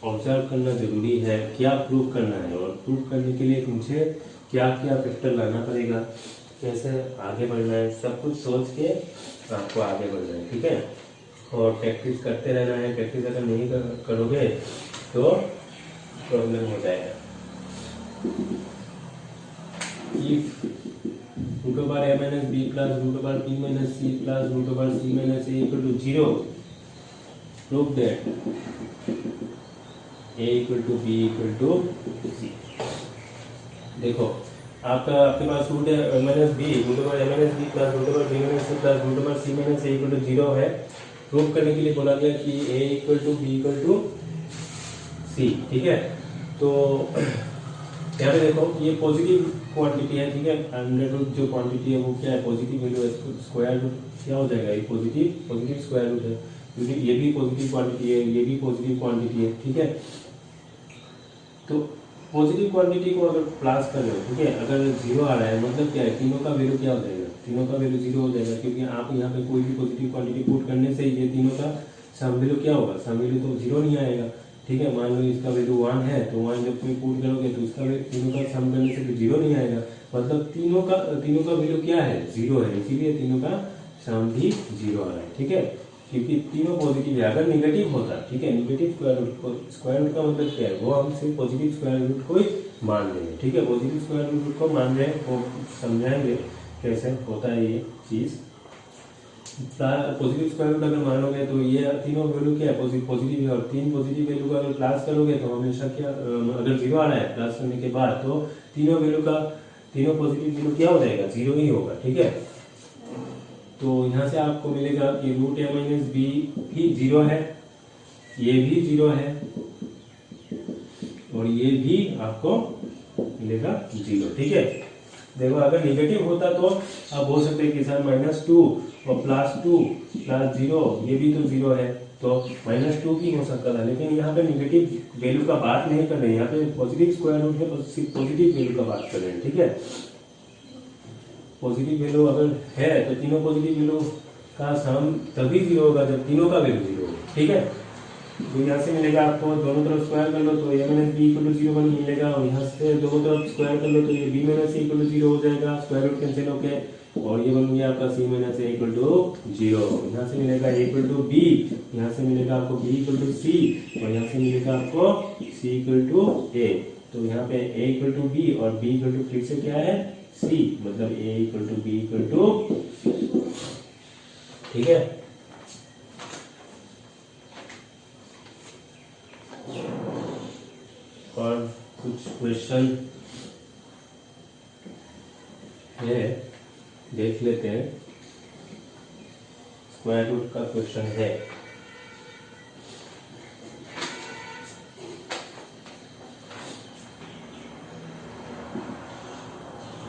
ऑब्जर्व करना जरूरी है, क्या प्रूफ करना है, और प्रूफ करने के लिए मुझे क्या क्या फैक्टर लाना पड़ेगा, कैसे आगे बढ़ना है, सब कुछ सोच के आपको आगे बढ़ना है, ठीक है। और प्रैक्टिस करते रहना है, प्रैक्टिस अगर नहीं करोगे तो प्रॉब्लम हो जाएगा। If root over a minus b plus root over b minus c plus root over c minus a equal to 0, prove that a equal to b equal to c। देखो आपके पास root minus B root over A minus B plus root over B minus C plus root over C minus A equal to 0 है, prove करने के लिए बोला गया कि a equal to B equal to C, ठीक है। तो यहाँ पे देखो ये पॉजिटिव क्वांटिटी है, ठीक है, अंडर रूट जो क्वांटिटी है वो क्या है, पॉजिटिव वैल्यू है, स्क्वायर रूट क्या हो जाएगा, ये पॉजिटिव स्क्वायर रूट है, क्योंकि ये भी पॉजिटिव क्वांटिटी है, ये भी पॉजिटिव क्वांटिटी है, ठीक है। तो पॉजिटिव क्वांटिटी को अगर प्लस कर रहे हो, ठीक है, अगर जीरो आ रहा है मतलब क्या है, तीनों का वैल्यू क्या हो जाएगा, तीनों का वैल्यू जीरो हो जाएगा, क्योंकि आप यहाँ पे कोई भी पॉजिटिव क्वांटिटी पुट करने से ये तीनों का सम वैल्यू क्या होगा, सम वैल्यू तो जीरो नहीं आएगा, ठीक है। मान लो इसका वैल्यू 1 है तो 1 जब कोई पुट करोगे तो इसका तीनों का सम करने से भी जीरो नहीं आएगा, मतलब तीनों का वैल्यू क्या है, जीरो है, इसीलिए तीनों का सम भी जीरो आ रहा है, ठीक है, क्योंकि तीनों पॉजिटिव है। अगर निगेटिव होता, ठीक है, निगेटिव स्क्वायर रूट का मतलब क्या है, वो हम सिर्फ पॉजिटिव स्क्वायर रूट को ही मान लेंगे, ठीक है, पॉजिटिव स्क्वायर रूट को मान रहे हैं, वो समझाएंगे कैसे होता है ये चीज। पॉजिटिव स्क्वायर रूट अगर मानोगे तो ये तीनों वैल्यू क्या है, पॉजिटिव है, और तीन पॉजिटिव वैल्यू का अगर प्लस करोगे तो हमेशा क्या, अगर जीरो आ रहा है प्लस करने के बाद तो तीनों पॉजिटिव वैल्यू क्या हो जाएगा, जीरो ही होगा, ठीक है। तो यहाँ से आपको मिलेगा कि रूट ए माइनस बी भी जीरो है, ये भी जीरो है, और ये भी आपको मिलेगा जीरो, ठीक है। देखो अगर निगेटिव होता तो आप बोल सकते हैं कि सर -2 और +2 प्लस 0 ये भी तो जीरो है, तो -2 भी हो सकता था, लेकिन यहाँ पे निगेटिव वैल्यू का बात नहीं कर रहे हैं, यहाँ पे पॉजिटिव स्क्वायर रूट है, सिर्फ पॉजिटिव वैल्यू का बात कर रहे हैं, ठीक है। पॉजिटिव वैल्यू अगर है तो तीनों पॉजिटिव वैल्यू का सम तभी जीरो होगा जब तीनों का वैल्यू जीरो होगा, ठीक है। तो यहाँ से मिलेगा आपको, दोनों तरफ स्क्वायर कर लो तो a minus b equal to zero बन मिलेगा, और यहाँ से दोनों तरफ स्क्वायर कर लो तो ये b minus c equal to zero हो जाएगा, स्क्वायर रूट कैंसिल होके, और ये बन गया आपका c minus a equal to zero. यहाँ से मिलेगा a इक्वल टू b, यहाँ से मिलेगा आपको b इक्वल टू c, और यहाँ से मिलेगा आपको c इक्वल टू a। तो यहाँ पे a इक्वल टू b और b इक्वल टू फिर से क्या है, c, मतलब a equal to b equal to, ठीक है। और कुछ क्वेश्चन है, देख लेते हैं। स्क्वायर रूट का क्वेश्चन है,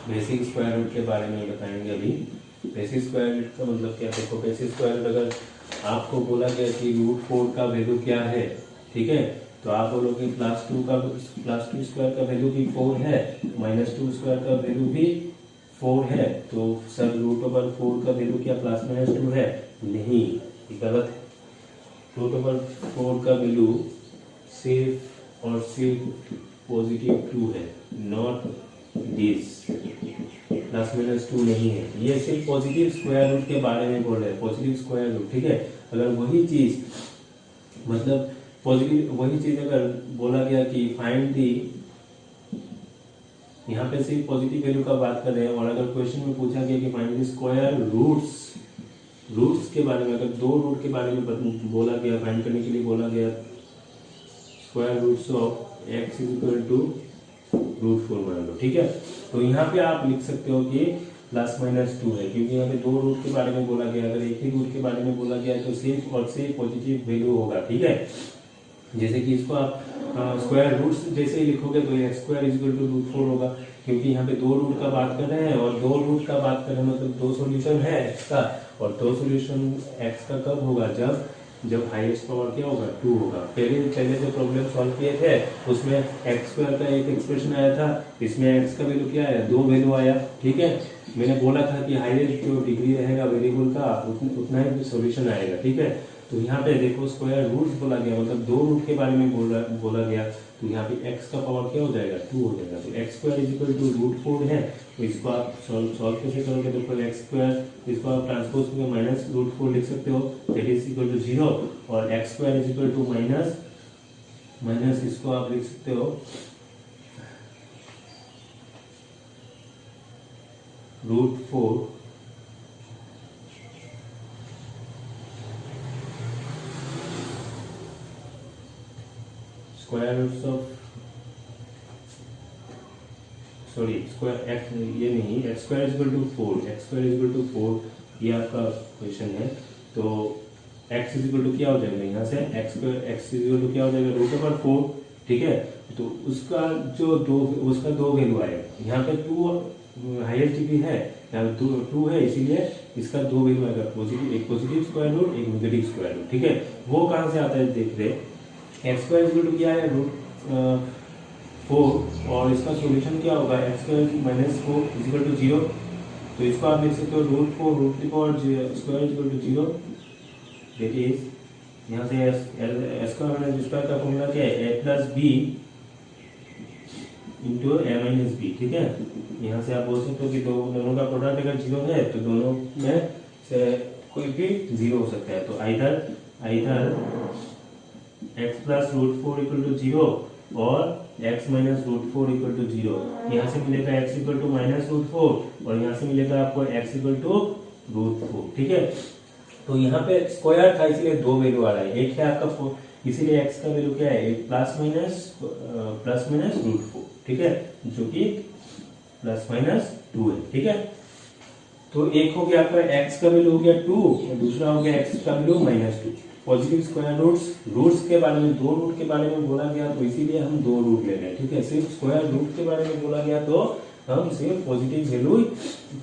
बेसिक स्क्वायर रूट के बारे में बताएंगे अभी। बेसिक स्क्वायर रूट का मतलब क्या, देखो बेसिक स्क्वायर रूट अगर आपको बोला गया कि √4 का वैल्यू क्या है, ठीक है, तो आप बोलोगे +2 स्क्वायर का वैल्यू भी 4 है, -2 स्क्वायर का वैल्यू भी 4 है, तो सर √4 का वैल्यू क्या +-2 है, नहीं, ये गलत है। √4 का वैल्यू सिर्फ और सिर्फ +2 है, नॉट दिस, +-2 नहीं है, ये सिर्फ पॉजिटिव स्क्वायर रूट के बारे में बोल रहे हैं, पॉजिटिव स्क्वायर रूट, ठीक है। अगर वही चीज मतलब पॉजिटिव वही चीज अगर बोला गया कि फाइंड दी, यहाँ पे सिर्फ पॉजिटिव वैल्यू का बात कर रहे हैं, और अगर क्वेश्चन में पूछा गया कि फाइंड दी स्क्वायर रूट्स के बारे में, अगर दो रूट के बारे में बोला गया, फाइंड करने के लिए बोला गया, square roots of x equal to √4 मान लो, ठीक है। तो यहाँ पे आप लिख सकते हो कि +-2 है, क्योंकि यहाँ पे दो रूट के बारे में बोला गया, अगर एक ही रूट के बारे में बोला गया तो सिर्फ और सिर्फ पॉजिटिव वैल्यू होगा, ठीक है। जैसे कि इसको आप स्क्वायर रूट्स जैसे ही लिखोगे तो x² इक्वल टू √4 होगा, क्योंकि यहाँ पे दो रूट का बात कर रहे हैं, और दो रूट का बात कर रहे हैं मतलब दो सॉल्यूशन है x का, और दो सॉल्यूशन x का कब होगा, जब हाईएस्ट पावर क्या होगा, 2 होगा। पहले जो प्रॉब्लम सॉल्व किए थे उसमें x² का एक एक्सप्रेशन आया था, इसमें x का वैल्यू क्या आया, 2 वैल्यू आया, ठीक है। मैंने बोला था कि हाईएस्ट जो डिग्री रहेगा वेरिएबल का उतना ही सॉल्यूशन आएगा, ठीक है। तो यहाँ पे देखो स्क्वायर रूट्स बोला गया, मतलब दो रूट के बारे में बोला गया, तो यहाँ पे x का पावर क्या हो जाएगा, 2 हो जाएगा, तो x² इक्वल टू √4 है, तो इसको आप सॉल्व कैसे करोगे, तो फिर x² इसको आप ट्रांसपोज करके -√4 लिख सकते हो, दैट इज इक्वल टू 0, और x² इक्वल टू माइनस इसको आप लिख सकते हो √4 square roots of square x, ये नहीं, x² equal to 4, x² equal to 4, ये आपका क्वेश्चन है। तो x इज इक्वल टू क्या हो जाएगा, यहाँ से x इज इक्वल टू क्या हो जाएगा, रूट ओवर 4, ठीक है। तो उसका दो वैल्यू आएगा, यहाँ पे 2 हाईएस्ट डिग्री है, यहाँ पे 2 है, इसीलिए इसका दो वैल्यू आएगा, पॉजिटिव, एक पॉजिटिव स्क्वायर रूट, एक नेगेटिव स्क्वायर रूट, ठीक है। वो कहाँ से आता है देख रहे, x square is equal to क्या है, रूट 4, और इसका सॉल्यूशन क्या होगा, x square minus 4 is equal to 0। तो इसको आप लिख सकते हो रूट 4 रूट की power square is equal to 0, that is यहाँ से एस स्क्वायर माइनस स्क्वायर का फॉर्मूला क्या है, ए plus b into a minus B, ठीक है। यहाँ से आप बोल सकते हो कि दोनों का प्रोडक्ट अगर 0 है तो दोनों में से कोई भी 0 हो सकता है। तो either x plus root 4 equal to 0 और x minus root 4 equal to 0। यहाँ से मिलेगा x equal to minus root 4 और यहाँ से मिलेगा आपको x इक्वल टू रूट 4, ठीक है। तो यहाँ पे स्क्वायर था इसलिए दो वैल्यू आ रहा है, एक है आपका, इसीलिए x का वैल्यू क्या है, प्लस माइनस रूट 4, ठीक है, जो कि प्लस माइनस 2 है, ठीक है। तो एक हो गया आपका x का वैल्यू हो गया 2 और दूसरा हो गया x का value minus 2। Positive square roots के बारे में, दो रूट के बारे में बोला गया तो इसीलिए हम दो रूट ले रहे हैं, ठीक है। सिर्फ स्क्वायर रूट के बारे में बोला गया तो हम सिर्फ पॉजिटिव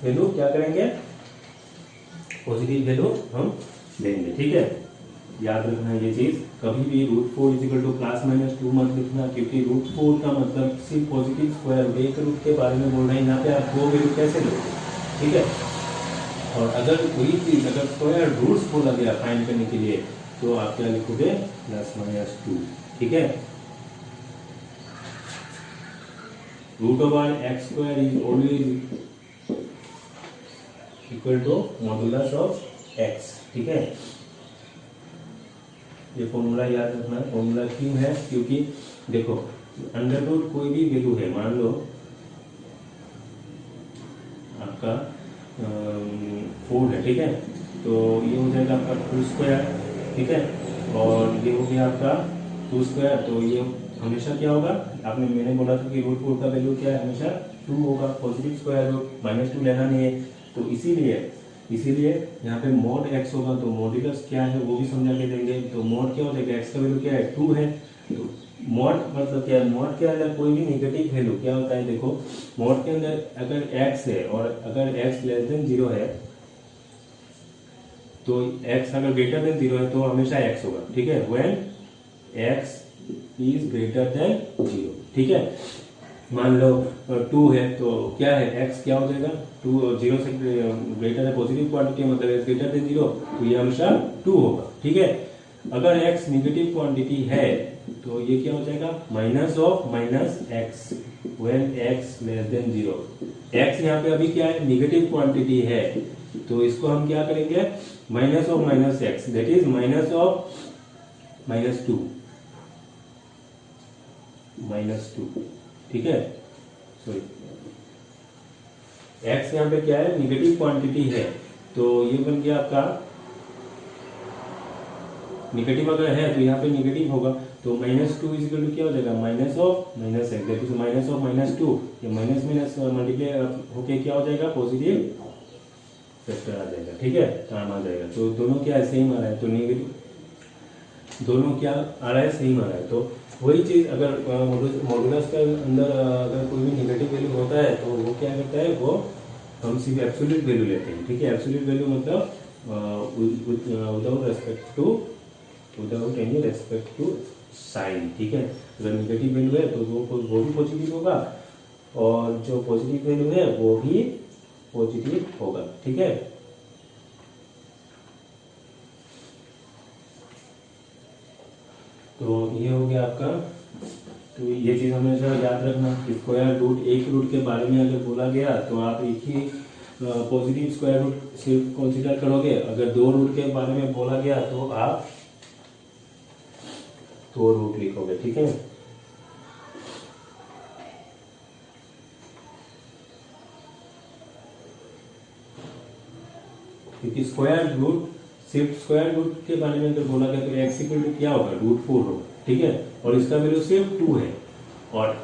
वैल्यू क्या करेंगे, पॉजिटिव वैल्यू हम लेंगे, ठीक है। याद रखना ये चीज, कभी भी root 4 is equal to plus minus 2 मत लिखना, क्योंकि रूट 4 का मतलब सिर्फ पॉजिटिव स्क्वायर रूट, एक रूट के बारे में बोल रहे हैं, यहाँ पे आप दो वैल्यू कैसे लोगे, ठीक है। और अगर कोई चीज अगर स्क्वायर रूट्स बोला गया फाइंड करने के लिए तो आप क्या लिखोगे, प्लस माइनस 2, ठीक है। Root over x square is always equal to modulus of x, ठीक है। ये फॉर्मूला याद रखना, फॉर्मूला क्यों है, क्योंकि देखो अंडर रूट कोई भी वैल्यू है, मान लो आपका 4 है, ठीक है, तो ये हो जाएगा आपका 2 स्क्वायर, ठीक है, और ये हो गया आपका 2 स्क्वायर, तो ये हमेशा क्या होगा, मैंने बोला था कि रूट 4 का वैल्यू क्या है, हमेशा 2 होगा, पॉजिटिव स्क्वायर रूट, माइनस 2 लेना नहीं है। तो इसीलिए यहाँ पे मोड x होगा, तो मॉड्यूलस क्या है वो भी समझा के देंगे। तो मोड क्या हो जाएगा, x का वैल्यू क्या है 2 है, तो मोड मतलब क्या है, मोड के अंदर कोई भी नेगेटिव वैल्यू क्या होता है, देखो मोड के अंदर अगर x है और अगर x लेस देन 0 है, तो x अगर ग्रेटर देन 0 है तो हमेशा x होगा, ठीक है, when x is greater than 0, ठीक है। मान लो 2 है तो क्या है, x क्या हो जाएगा, 2 0 से ग्रेटर है, पॉजिटिव क्वांटिटी मतलब x ग्रेटर देन 0, तो ये हमेशा 2 होगा, ठीक है। अगर x निगेटिव क्वांटिटी है तो ये क्या हो जाएगा, minus of minus x when x less than 0। x यहाँ पे अभी क्या है, निगेटिव क्वांटिटी है, तो इसको हम क्या करेंगे, minus of minus x, that is minus of -2, ठीक है। सॉरी, x यहाँ पे क्या है, निगेटिव क्वांटिटी है, तो ये बन गया आपका निगेटिव, अगर है तो यहाँ पे निगेटिव होगा, तो -2 इज इक्वल टू क्या हो जाएगा, minus of minus x, that is minus of -2, ये माइनस माइनस मल्टीप्लाई होके क्या हो जाएगा, पॉजिटिव फैक्टर आ जाएगा, ठीक है, काम आ जाएगा। तो दोनों क्या है, सेम आ रहा है, तो नेगेटिव दोनों क्या आ रहा है, सेम आ रहा है। तो वही चीज अगर मॉडुलस के अंदर अगर कोई भी नेगेटिव वैल्यू होता है तो वो क्या करता है, वो हम सिर्फ एब्सोल्यूट वैल्यू लेते हैं, ठीक है। एब्सोल्यूट वैल्यू मतलब without any respect to sign, ठीक है। अगर नेगेटिव वैल्यू है तो वो भी पॉजिटिव होगा और जो पॉजिटिव वैल्यू है वो भी पॉजिटिव होगा, ठीक है। तो ये हो गया आपका, तो ये चीज हमेशा याद रखना कि स्क्वायर रूट, एक रूट के बारे में अगर बोला गया तो आप एक ही पॉजिटिव स्क्वायर रूट सिर्फ कंसीडर करोगे, अगर दो रूट के बारे में बोला गया तो आप दो रूट लिखोगे, ठीक है। क्योंकि स्क्वायर रूट, सिर्फ स्क्वायर रूट के बारे में अगर बोला गया तो एक्स इक्वल टू क्या होगा, √4 होगा, ठीक है, और इसका वैल्यू सिर्फ 2 है। और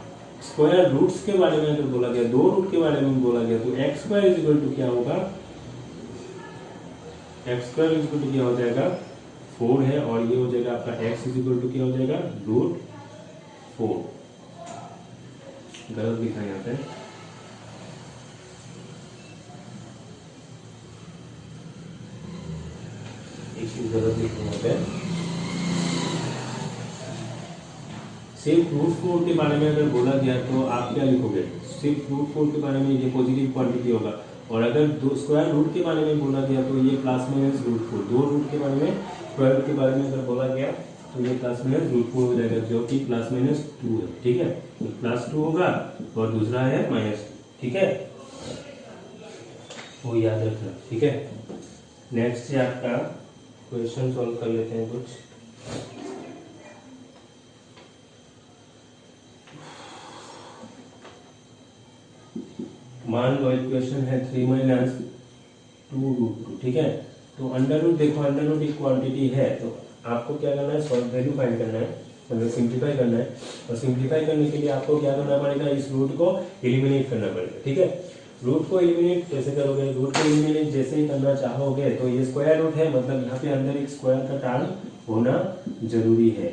स्क्वायर रूट्स के बारे में अगर बोला गया, दो रूट के बारे में बोला गया तो x square is equal to क्या होगा, x square is equal to क्या हो जाएगा, 4 है और ये हो जाएगा आपका x इज इक्वल टू क्या हो जाएगा √4। गलत लिखा है यहाँ पे, एक चीज गलत लिखा है यहाँ पे। सिर्फ √4 के बारे में अगर बोला गया तो आप क्या लिखोगे, सिर्फ √4 के बारे में ये पॉजिटिव क्वांटिटी होगा, और अगर दो स्क्वायर रूट के बारे में बोला गया तो ये प्लस माइनस √4। दो रूट के बारे में, स्क्वायर रूट के बारे में अगर बोला गया तो ये प्लस माइनस √4 हो जाएगा, जो कि प्लस माइनस 2 है। ठीक है, +2 होगा और दूसरा है -2। ठीक है, वो याद रखना। ठीक है, नेक्स्ट है आपका क्वेश्चन सॉल्व कर लेते हैं कुछ। मान लो इक्वेशन है 3 - 2√2। ठीक है, तो अंडर रूट, देखो अंडर रूट एक क्वांटिटी है, तो आपको क्या करना है, सॉल्व वैल्यू फाइंड करना है, मतलब सिंप्लीफाई करना है। और सिंप्लीफाई करने के लिए आपको क्या करना पड़ेगा, इस रूट को एलिमिनेट करना पड़ेगा। ठीक है, रूट को एलिमिनेट कैसे करोगे, रूट को एलिमिनेट जैसे ही करना चाहोगे तो ये स्क्वायर रूट है, मतलब यहाँ पे अंदर एक स्क्वायर का टर्म होना जरूरी है।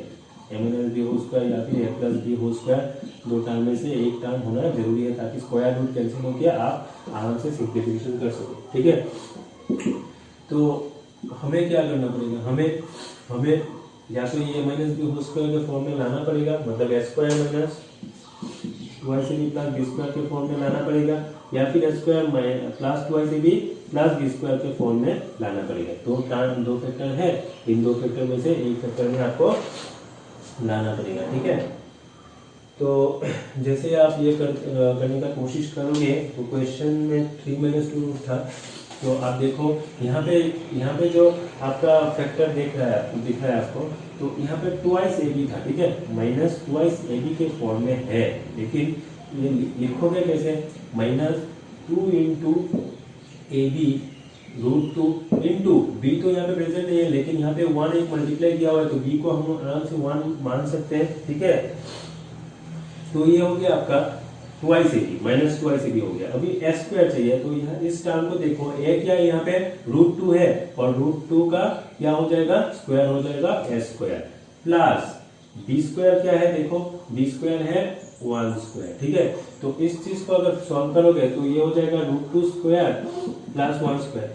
a-b² या फिर a+b², दो टर्म में से एक टर्म होना जरूरी है, ताकि स्क्वायर रूट कैंसिल होकर आप आराम से सिंप्लीफिकेशन कर सको। ठीक है, तो हमें क्या करना पड़ेगा, हमें या तो ये -b² के फॉर्म में लाना पड़ेगा, मतलब a² - 2ac+b² के फॉर्म में लाना पड़ेगा, या फिर a² + 2ac+b² के फॉर्म में लाना पड़ेगा। दो फैक्टर है, इन दो फैक्टर में से एक फैक्टर में आपको लाना पड़ेगा। ठीक है, तो जैसे आप ये करने का कोशिश करोगे, तो क्वेश्चन में 3 - 2 था, तो आप देखो यहाँ पे जो आपका फैक्टर दिख रहा है आपको, तो यहाँ पे 2ac था। ठीक है, -2ac के फॉर्म में है, लेकिन ये लिखोगे कैसे, -2 × ab√2 इंटू b, तो यहाँ पे प्रेजेंट नहीं है, लेकिन यहाँ पे 1 एक मल्टीप्लाई किया हुआ है, तो b को हम आराम से 1 मान सकते हैं। ठीक है, तो ये हो गया आपका 2ac -2ac हो गया। अभी s² चाहिए, तो यहाँ इस टर्म को देखो, a क्या है, यहाँ पे √2 है, और √2 का क्या हो जाएगा, स्क्वायर हो जाएगा s² प्लस b² क्या है, देखो b² है 1²। ठीक है, तो इस चीज को अगर सॉल्व करोगे तो ये हो जाएगा √2² प्लस 1²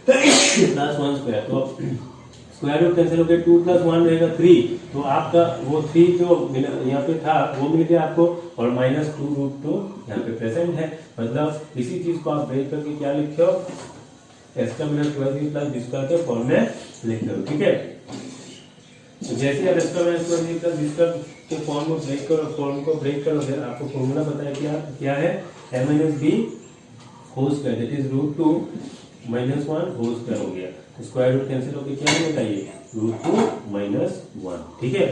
प्लस 1², तो स्क्वायर रूट कैंसिल हो गया, 2 + 1 रहेगा 3, तो आपका वो 3 जो यहाँ पे था वो मिल गया आपको, और -2√2 यहाँ पे प्रेजेंट है, मतलब इसी चीज को आप ब्रेक करके क्या लिखे हो, s² - 2ac+b² के फॉर्म में लिख लो। ठीक है, तो जैसे आप s² - 2ac+b² के फॉर्म को ब्रेक करोगे, आपको फॉर्मूला पता है क्या है, a - b² दैट इज √2 - 1² हो गया, तो स्क्वायर रूट कैंसिल होकर क्या मिलेगा, ये √2 - 1। ठीक है,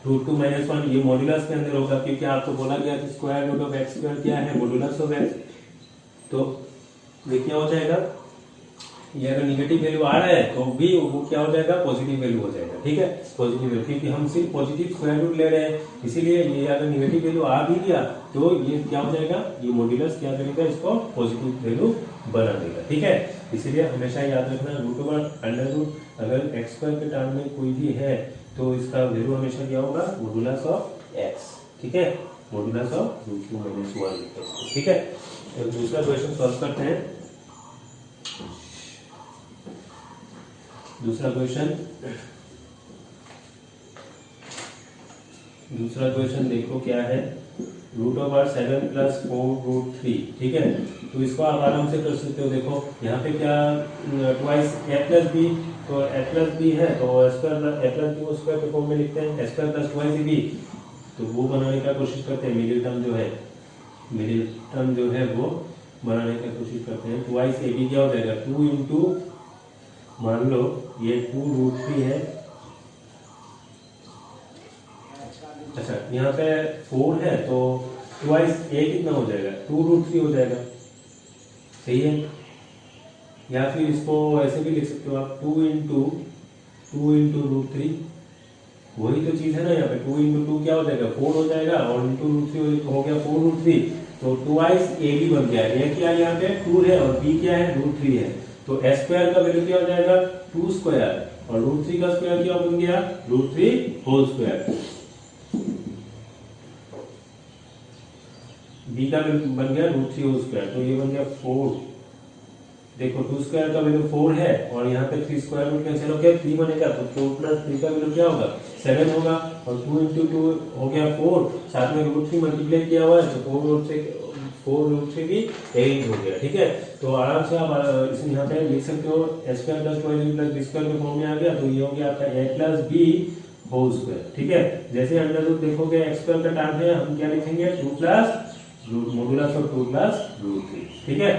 √2 - 1 ये मॉड्यूलस के अंदर होगा, क्योंकि आपको बोला गया कि स्क्वायर रूट ऑफ x² क्या है, मॉड्यूलस ऑफ x। तो ये क्या हो जाएगा, ये अगर निगेटिव वैल्यू आ रहा है तो भी वो क्या हो जाएगा, पॉजिटिव वैल्यू हो जाएगा। ठीक है, पॉजिटिव वैल्यू, क्योंकि हम सिर्फ पॉजिटिव स्क्वायर रूट ले रहे हैं, इसीलिए ये अगर निगेटिव वैल्यू आ भी गया तो ये क्या हो जाएगा, ये मॉड्यूलस क्या करेगा, इसको पॉजिटिव वैल्यू बना देगा। ठीक है, इसीलिए हमेशा याद रखना, √2 अगर x² के टर्म में कोई भी है तो इसका वैल्यू हमेशा क्या होगा, मॉड्यूलस ऑफ x। ठीक है, मॉड्यूलस ऑफ √2 - 1। ठीक है, तो दूसरा क्वेश्चन सॉल्व करते हैं। दूसरा क्वेश्चन देखो क्या है, √7 + 4√3। ठीक है, तो इसको आप आराम से कर सकते हो। देखो यहाँ पे क्या, ट्वाइस a+b, तो a+b है, तो a+b² के फॉर्म में लिखते हैं, a² + 2ac+b, तो वो बनाने का कोशिश करते हैं, मिडिल टर्म जो है वो बनाने का कोशिश करते हैं। 2ac क्या हो जाएगा, 2 × मान लो ये 2√3 है, अच्छा यहाँ पे 4 है, तो 2a कितना हो जाएगा, 2√3 हो जाएगा। सही है, या फिर इसको ऐसे भी लिख सकते हो आप, 2 × √3, वही तो चीज है ना, यहाँ पे 2 × 2 क्या हो जाएगा, 4 हो जाएगा, और ×√3 हो गया 4√3, तो 2ab बन गया। a क्या है यहाँ पे 2 है, और b क्या है √3 है, तो s स्क्वायर का वैल्यू क्या हो जाएगा 2 स्क्वायर, और रूट 3 का स्क्वायर क्या बन गया रूट 3 होल स्क्वायर। b का वैल्यू बन गया रूट 3 होल स्क्वायर, तो ये बन गया 4। देखो 2 स्क्वायर का वैल्यू 4 है और यहाँ पे 3 स्क्वायर रूट कैंसिल हो गया, 3 बनेगा तो 4 प्लस 3 का वैल्यू क्या होगा 7 होगा, और 2 इंटू 2 हो गया 4, साथ में रूट 3 मल्टीप्लाई किया हुआ है तो 4 रूट 3 भी 8 हो गया। ठीक है, तो आराम से आप इसे यहाँ पे लिख सकते हो s square plus 12 plus b square के फॉर्म में आ गया, तो ये हो गया आपका a plus b whole square. ठीक है, जैसे अंडर रूट देखोगे x स्क्वायर का टर्म है, हम क्या लिखेंगे 2 plus root modulus of 2 plus root 3। ठीक है,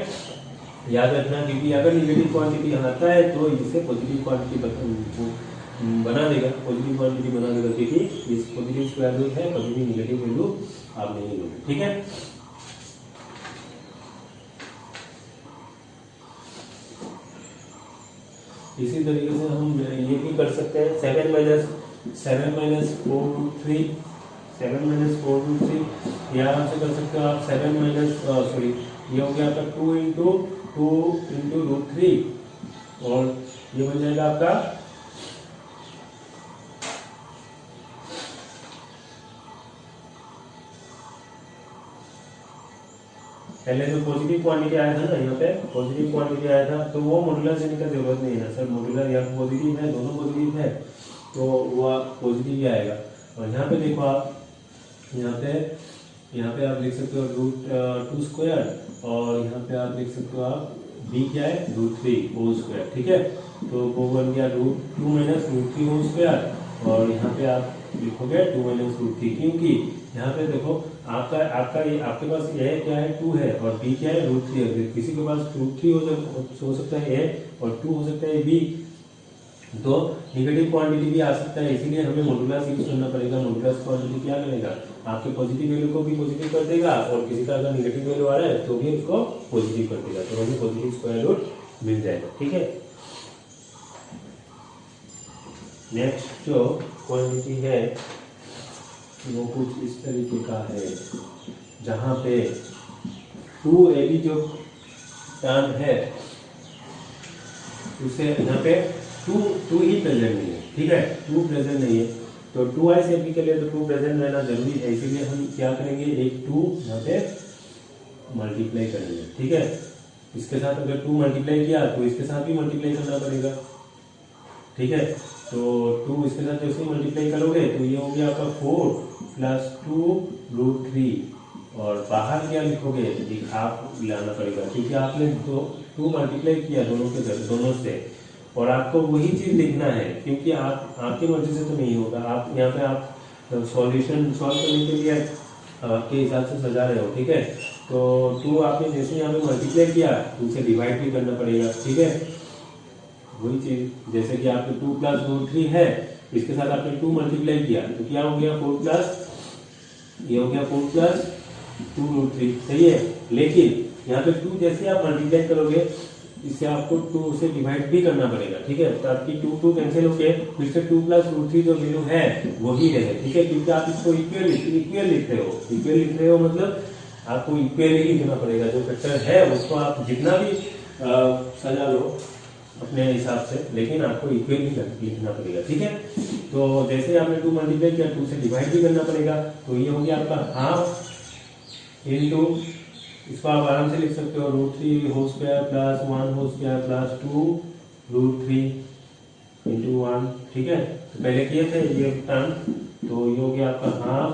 याद रखना, क्योंकि अगर नेगेटिव क्वांटिटी आता है तो इसे पॉजिटिव क्वांटिटी बना देगा, पॉजिटिव क्वांटिटी बना देगा, क्योंकि इस पॉजिटिव स्क्वायर रूट है, कभी भी नेगेटिव वैल्यू आप नहीं लोगे। ठीक है, इसी तरीके से हम ये भी कर सकते हैं 7 माइनस 4 रूट 3, 7 माइनस 4 रूट 3 ये आराम से कर सकते हो आप। 7 माइनस सॉरी ये हो गया आपका 2 इंटू रूट 3, और ये बन जाएगा आपका पहले जो पॉजिटिव क्वांटिटी आया था ना, यहाँ पे पॉजिटिव क्वांटिटी आया था तो वो मॉडुलस देने का जरूरत नहीं है ना सर, मॉडुलर या पॉजिटिव है, दोनों पॉजिटिव है तो वो पॉजिटिव ही आएगा। और यहाँ पे देखो आप, यहाँ पे आप लिख सकते हो रूट 2 स्क्वायर, और यहाँ पे आप लिख सकते हो आप b क्या है रूट 3 होल स्क्वायर। ठीक है, तो वो बन गया root 2 minus root 3 whole square, और यहाँ पे आप लिखोगे 2 माइनस रूट 3, क्योंकि यहाँ पे देखो आपका ये आपके पास a क्या है 2 है और b क्या है रूट 3 है, किसी के पास रूट 3 हो सकता है a और 2 हो सकता है b, तो निगेटिव क्वांटिटी भी आ सकता है, इसीलिए हमें मॉडुलस यूज करना पड़ेगा। मॉडुलस क्वांटिटी क्या करेगा आपके पॉजिटिव वैल्यू को भी पॉजिटिव कर देगा, और किसी का अगर निगेटिव वैल्यू आ रहा है तो भी उसको पॉजिटिव कर देगा, तो हमें पॉजिटिव स्क्वायर रूट मिल जाएगा। ठीक है, नेक्स्ट जो क्वांटिटी है वो कुछ इस तरीके का है, जहाँ पे 2ab जो टर्म है उसे यहाँ पे टू ही प्रेजेंट नहीं है। ठीक है, 2 प्रेजेंट नहीं है, तो 2i से b के लिए तो 2 प्रेजेंट रहना जरूरी है, इसीलिए हम क्या करेंगे एक 2 यहाँ पे मल्टीप्लाई करेंगे। ठीक है, इसके साथ अगर 2 मल्टीप्लाई किया तो इसके साथ भी मल्टीप्लाई करना पड़ेगा। ठीक है, तो 2 इसके साथ जैसे ही मल्टीप्लाई करोगे तो ये हो गया आपका 4 प्लस 2 रूट 3, और बाहर क्या लिखोगे एक हाफ लाना पड़ेगा, क्योंकि आपने 2 मल्टीप्लाई किया दोनों से, और आपको वही चीज लिखना है, क्योंकि आपकी मर्जी से तो नहीं होगा। आप यहाँ पे आप सॉल्यूशन सॉल्व करने के लिए आपके हिसाब से सजा रहे हो। ठीक है, तो 2 आपने जैसे यहाँ पे मल्टीप्लाई किया तो उसे डिवाइड भी करना पड़ेगा। ठीक है, वही चीज जैसे कि आपके 2 प्लस रूट 3 है, इसके साथ आपने 2 मल्टीप्लाई किया तो क्या हो गया 4 प्लस ये हो गया 4 प्लस 2 रूट 3, सही है। लेकिन यहाँ पे 2 जैसे आप मल्टीप्लाई करोगे इससे आपको 2 से डिवाइड भी करना पड़ेगा। ठीक है, तो आपकी 2 कैंसिल हो गए, फिर से 2 प्लस रूट 3 जो वैल्यू है वही रहे। ठीक है, क्योंकि आप इसको इक्वल लिख रहे हो, मतलब आपको इक्वल ही लिखना पड़ेगा। जो फैक्टर है उसको आप जितना भी सजा लो अपने हिसाब से, लेकिन आपको इक्वल ही लिखना पड़ेगा। ठीक है, तो जैसे आपने 2 मल्टीप्लाई किया 2 से डिवाइड भी करना पड़ेगा, तो ये हो गया आपका हाफ इंटू, इसको आप आराम से लिख सकते हो root 3 whole square plus 1 whole square plus 2 root 3 into 1। ठीक है, तो पहले किए थे ये टर्म, तो ये हो गया आपका हाफ,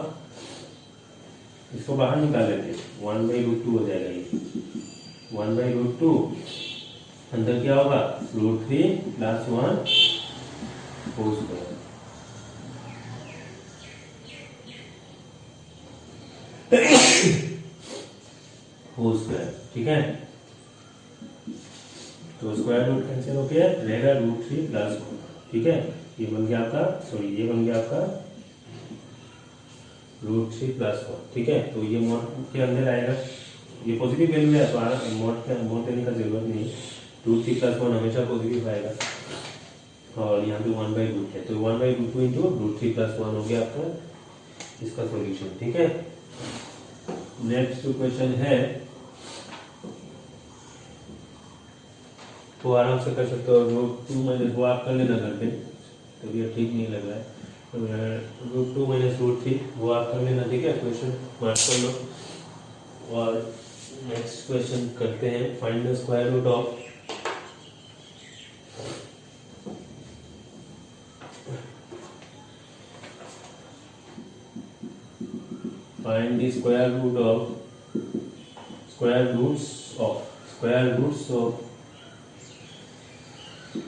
इसको बाहर निकाल लेते 1/√2 हो जाएगा, ये 1/√2 अंदर क्या होगा root 3 plus 1 whole square. Whole square. ठीक है, तो स्क्वायर रूट कैंसिल हो गया, रहेगा रूट 3 प्लस 1। ठीक है, ये बन गया आपका ये बन गया आपका रूट 3 प्लस 1। ठीक है, तो ये मोड के अंदर आएगा, ये पॉजिटिव वैल्यू है तो मोड देने का जरूरत नहीं, रूट 3 प्लस 1 हमेशा पॉजिटिव आएगा, और यहाँ पे 1/√2 है, तो 1/√2 इंटू रूट 3 प्लस 1 हो गया आपका इसका सॉल्यूशन। ठीक है, नेक्स्ट क्वेश्चन है वो आराम से कर सकते हो। रूट 2 - वो आप कर लेना घर पे, तो ये ठीक नहीं लग रहा है। रूट 2 - रूट 3 वो आप कर लेना, ठीक है। क्वेश्चन मार्क कर लो। और नेक्स्ट क्वेश्चन करते हैं, find the square root of find the square roots of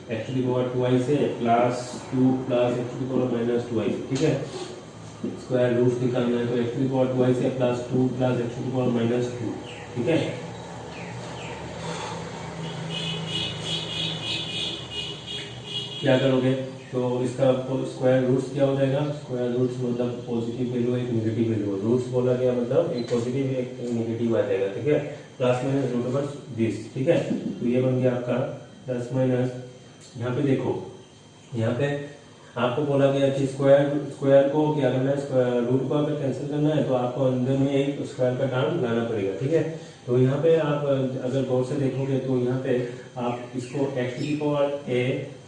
x to the power 2i से plus 2 plus x to the power minus 2i, ठीक है। स्क्वायर रूट्स निकालना है तो x to the power 2i से plus 2 plus x to the power minus 2, ठीक है। क्या करोगे तो इसका स्क्वायर रूट्स क्या हो जाएगा, स्क्वायर रूट्स मतलब पॉजिटिव वैल्यू एक नेगेटिव वैल्यू, रूट्स बोला गया मतलब एक पॉजिटिव एक नेगेटिव आ जाएगा, ठीक है। Plus minus root over this, ठीक है। तो ये बन गया आपका प्लस माइनस, यहाँ पे देखो, यहाँ पे आपको बोला गया कि स्क्वायर को क्या करना है, रूट को अगर कैंसिल करना है तो आपको अंदर में एक स्क्वायर का टर्म लाना पड़ेगा, ठीक है। तो यहाँ पे आप अगर गौर से देखोगे तो यहाँ पे आप इसको x to the power a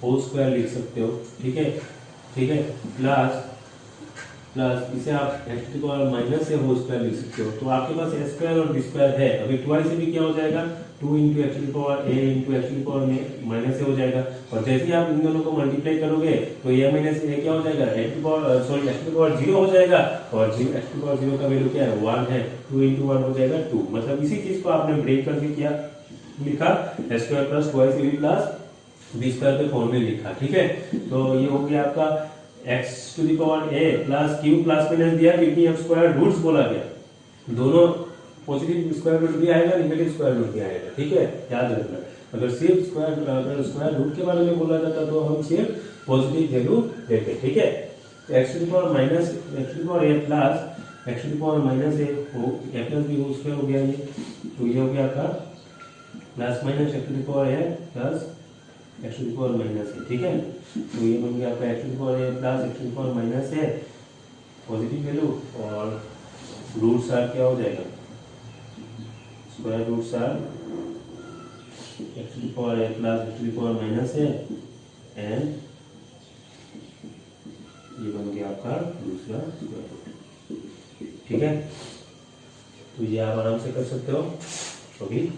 whole square लिख सकते हो, ठीक है, ठीक है। प्लस इसे आप x to the power minus a whole square लिख सकते हो। तो आपके पास a स्क्वायर और b स्क्वायर है, अभी 2i से भी क्या हो जाएगा, 2 into x to the power a into x to the power में माइनस a हो जाएगा। और जैसे ही आप इन दोनों को मल्टीप्लाई करोगे तो a माइनस a क्या हो जाएगा, एक्स टू द पावर 0 हो जाएगा। और एक्स टू द पावर 0 का वैल्यू क्या है, 1 है। 2 इंटू 1 हो जाएगा 2, मतलब इसी चीज को आपने ब्रेक करके क्या लिखा, a स्क्वायर प्लस 2i से भी प्लस b स्क्वायर के फॉर्म में लिखा, ठीक है। तो ये हो गया आपका x to the power a plus q plus minus दिया, क्योंकि अब स्क्वायर रूट्स बोला गया, दोनों पॉजिटिव स्क्वायर रूट भी आएगा, नेगेटिव स्क्वायर रूट भी आएगा, ठीक है, याद रखना। अगर स्क्वायर रूट के बारे में बोला जाता तो हम सिर्फ पॉजिटिव वैल्यू लेते, ठीक है। तो x to the power minus x to the power a plus x to the power minus a हो a plus b whole square हो गया ये। तो ये हो गया आपका plus minus x to the power a plus x to the power minus a, ठीक है। तो ये बन गया आपका x to the power a plus x to the power minus a positive value, और रूट्स आर क्या हो जाएगा, square roots are x to the power a plus x to the power minus a and ये बन गया आपका दूसरा square root, ठीक है। तो ये आप आराम से कर सकते हो अभी।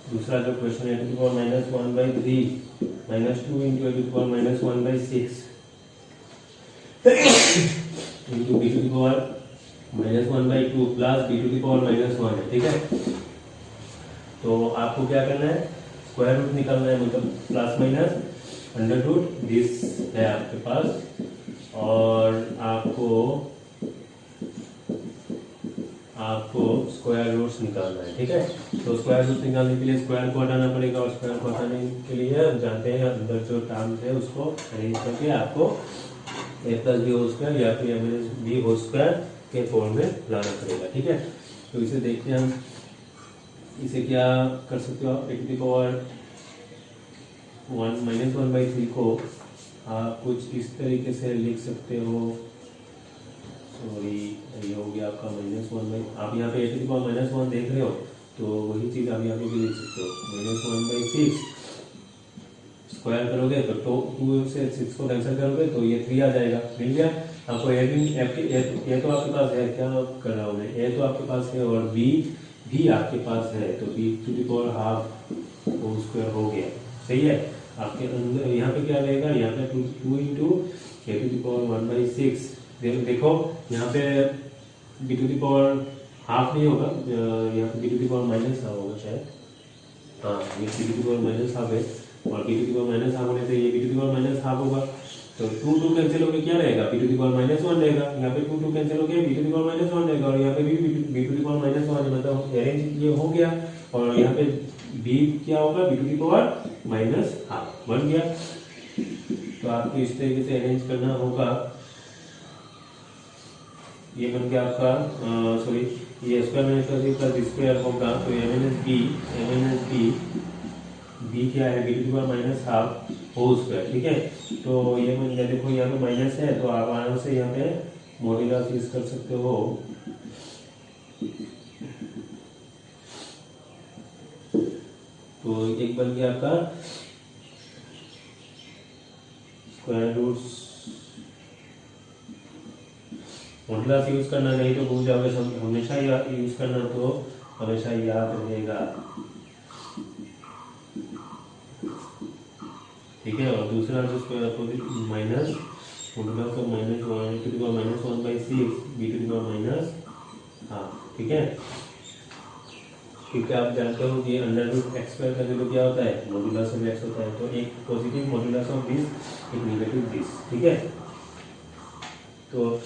दूसरा जो क्वेश्चन है, to the power minus 1/3 minus 2 into to the power minus 1/6 into b to the power minus 1/2 plus b to the power minus 1 है, ठीक है। तो आपको क्या करना है, स्क्वायर रूट निकालना है, मतलब plus minus under root this है आपके पास, और आपको स्क्वायर रूट्स निकालना है, ठीक है। तो स्क्वायर रूट निकालने के लिए स्क्वायर को हटाना पड़ेगा, और स्क्वायर को हटाने के लिए हम जानते हैं अंदर जो टर्म्स है उसको अरेंज करके आपको a plus B whole square या फिर a minus B whole square के फॉर्म में लाना पड़ेगा, ठीक है। तो इसे देखते हैं हम, इसे क्या कर सकते हो आप, a to the power 1 minus 1/3 को आप कुछ इस तरीके से लिख सकते हो, सॉरी ये हो गया आपका -1/, आप यहाँ पे a टू द पावर -1 देख रहे हो, तो वही चीज़ आप यहाँ पे भी लिख सकते हो, -1/6 स्क्वायर करोगे तो 2 से 6 को कैंसिल करोगे तो ये 3 आ जाएगा, मिल गया आपको। ए तो आपके पास है, क्या कर रहा हूँ मैं, ए तो आपके पास है और बी भी आपके पास है, तो b to the power half whole square हो गया, सही है। आपके अंदर यहाँ पे क्या रहेगा, यहाँ पे 2 into a to the power 1/6, देखो यहाँ पे b to the power half नहीं होगा, यहाँ पे b to the power minus half होगा शायद, हाँ ये b to the power minus half है, और b to the power minus half होने से ये b to the power minus half होगा। तो 2 कैंसिल होकर क्या रहेगा, बी टू द पावर -1 रहेगा, यहाँ पे 2 कैंसिल होकर बी टू द पावर -1 रहेगा, और यहाँ पे भी बी टू द पावर -1 मतलब अरेंज ये हो गया, और यहाँ पे बी क्या होगा, b to the power -half बन गया। तो आपको इस तरीके से अरेंज करना होगा। ये बन गया आपका, सॉरी ये square minus plus B square होगा, तो एम एन एस बी क्या है, b to the power minus half whole square, ठीक है। तो ये देखो यहाँ पे माइनस है, तो आप आराम से यहाँ पे मॉड्यूलस यूज कर सकते हो। तो एक बन गया आपका स्क्वायर रूट, मॉड्यूलस यूज करना नहीं तो भूल जाओगे, हमेशा यूज करना, तो हमेशा याद रहेगा, ठीक है। और दूसरा जो square minus modulus of minus one to the power minus 1/6 b to the power minus half, ठीक है। क्योंकि आप जानते हो कि अंडर रूट एक्स स्क्वायर का वैल्यू क्या होता है, मॉड्यूलस ऑफ एक्स होता है, तो एक पॉजिटिव मॉड्यूलस ऑफ दिस, एक नेगेटिव दिस, ठीक है। तो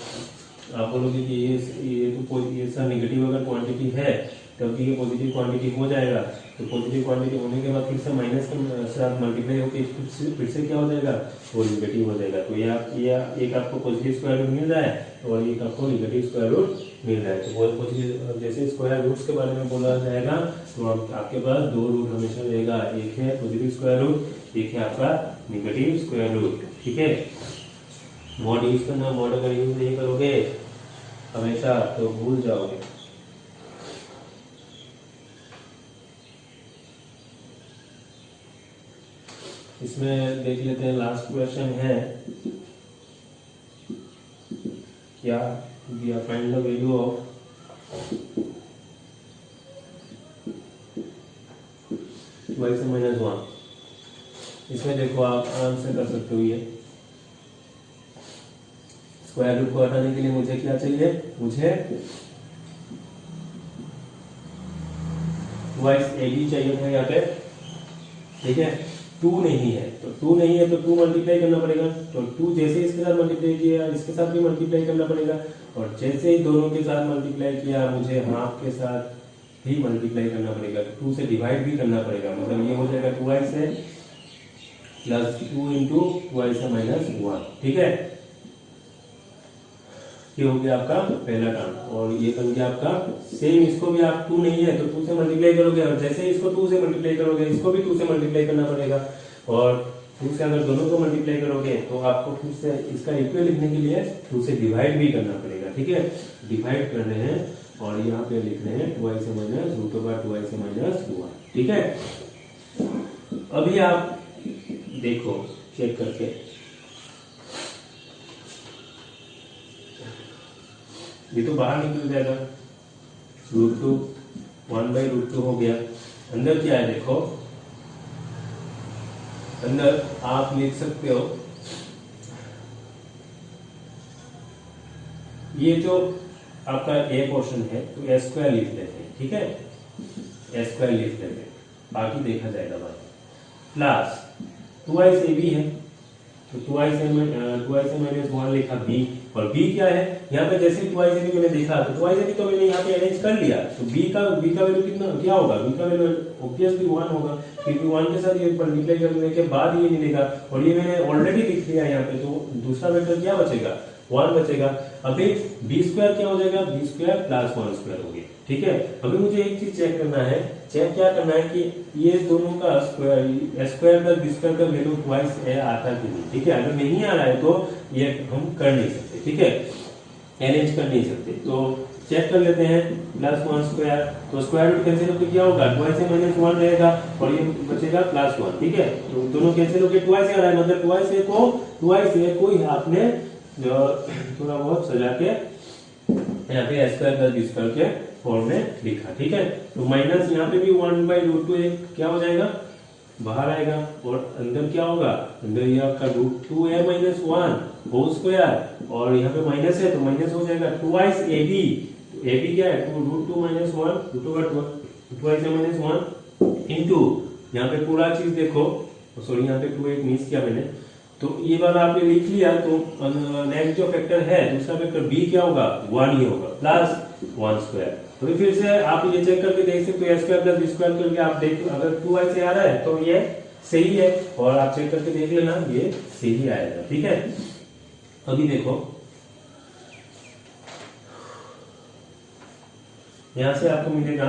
आप बोलोगे कि ये तो ये सब नेगेटिव अगर क्वांटिटी है तब ये पॉजिटिव क्वांटिटी हो जाएगा, तो पॉजिटिव क्वांटिटी होने के बाद फिर से माइनस के साथ मल्टीप्लाई होकर फिर से क्या हो जाएगा, वो नेगेटिव हो जाएगा। तो ये एक आपको पॉजिटिव स्क्वायर रूट मिल रहा है और एक आपको नेगेटिव स्क्वायर रूट मिल रहा है। तो वो पॉजिटिव जैसे स्क्वायर रूट्स के बारे में बोला जाएगा, तो आपके पास दो रूट हमेशा रहेगा, एक है पॉजिटिव स्क्वायर रूट, एक है आपका नेगेटिव स्क्वायर रूट, ठीक है। मॉड यूज करना, मॉड अगर यूज नहीं करोगे हमेशा तो भूल जाओगे। इसमें देख लेते हैं, लास्ट क्वेश्चन है क्या, we are find the value of y से -1। इसमें देखो आप आराम से कर सकते हो, ये स्क्वायर रूट को हटाने के लिए मुझे क्या चाहिए, मुझे ट्वाइस AB चाहिए था यहाँ पे, ठीक है। 2 नहीं है तो 2 नहीं है तो 2 मल्टीप्लाई करना पड़ेगा, तो 2 जैसे इसके साथ मल्टीप्लाई किया इसके साथ भी मल्टीप्लाई करना पड़ेगा, और जैसे ही दोनों के साथ मल्टीप्लाई किया मुझे हाफ के साथ भी मल्टीप्लाई करना पड़ेगा, 2 से डिवाइड भी करना पड़ेगा, मतलब ये हो जाएगा 2y से प्लस 2 इंटू y से -1, ठीक है। ये हो गया आपका पहला टर्म, और ये बन गया आपका सेम, इसको भी आप 2 नहीं है तो 2 से मल्टीप्लाई करोगे, और जैसे इसको 2 से मल्टीप्लाई करोगे इसको भी 2 से मल्टीप्लाई करना पड़ेगा, और 2 से अगर दोनों को मल्टीप्लाई करोगे तो आपको फिर से इसका इक्वल लिखने के लिए 2 से डिवाइड भी करना पड़ेगा, ठीक है। डिवाइड कर रहे हैं और यहाँ पे लिख रहे हैं 2y से -√2y से -1, ठीक है। अभी आप देखो चेक करके, ये तो बाहर निकल जाएगा, √2 1/√2 हो गया। अंदर क्या है देखो, अंदर आप लिख सकते हो, ये जो आपका ए पोर्शन है तो ए स्क्वायर लिख लेते हैं, ठीक है, ए स्क्वायर लिख लेते हैं, बाकी देखा जाएगा बाद। प्लस 2y से b है तो 2y से -1 लिखा b, और b क्या है यहाँ पे, जैसे 2y से भी मैंने देखा तो 2y से भी तो मैंने यहाँ पे अरेंज कर लिया, तो b का वैल्यू कितना क्या होगा, b का वैल्यू ऑब्वियसली 1 होगा, क्योंकि 1 के साथ ये मल्टीप्लाई करने के बाद ये मिलेगा, और ये मैंने ऑलरेडी लिख लिया यहाँ पे, तो दूसरा वेक्टर क्या बचेगा, 1 बचेगा। अभी b स्क्वायर क्या हो जाएगा, b स्क्वायर प्लस 1 स्क्वायर हो गया, ठीक है। अभी मुझे एक चीज चेक करना है, चेक क्या करना है कि ये दोनों का square square plus b square का वैल्यू ट्वाइस a आता कि नहीं, ठीक है। अगर नहीं आ रहा है तो ये हम कर नहीं सकते, ठीक है, अरेंज कर नहीं सकते, तो चेक कर लेते हैं। +1 स्क्वायर, तो स्क्वायर रूट कैंसिल होकर क्या होगा, 2y से -1 रहेगा और ये बचेगा +1, ठीक है। तो दोनों कैंसिल होकर 2y से आ रहा है, मतलब 2y से को आपने थोड़ा बहुत सजा के यहाँ पे स्क्वायर प्लस बी स्क्वायर के फॉर्म में लिखा, ठीक है। तो माइनस यहाँ पे भी 1/√2 क्या हो जाएगा, बाहर आएगा, और अंदर क्या होगा, अंदर ये आपका √2a -1 होल स्क्वायर, और यहाँ पे माइनस है तो माइनस हो जाएगा 2y ab, ab क्या है, √2 -1 2y से -1 इंटू यहाँ पे पूरा चीज देखो, सॉरी यहाँ पे 2 एक मिस किया मैंने, तो ये वाला आपने लिख लिया, तो नेक्स्ट जो फैक्टर है दूसरा फैक्टर b क्या होगा, 1 ही होगा, +1 स्क्वायर। तो फिर से आप ये चेक करके देख सकते हो, a square plus b square करके आप देख, अगर 2y से आ रहा है तो ये सही है, और आप चेक करके देख लेना ये सही आएगा, ठीक है। अभी देखो यहाँ से आपको मिलेगा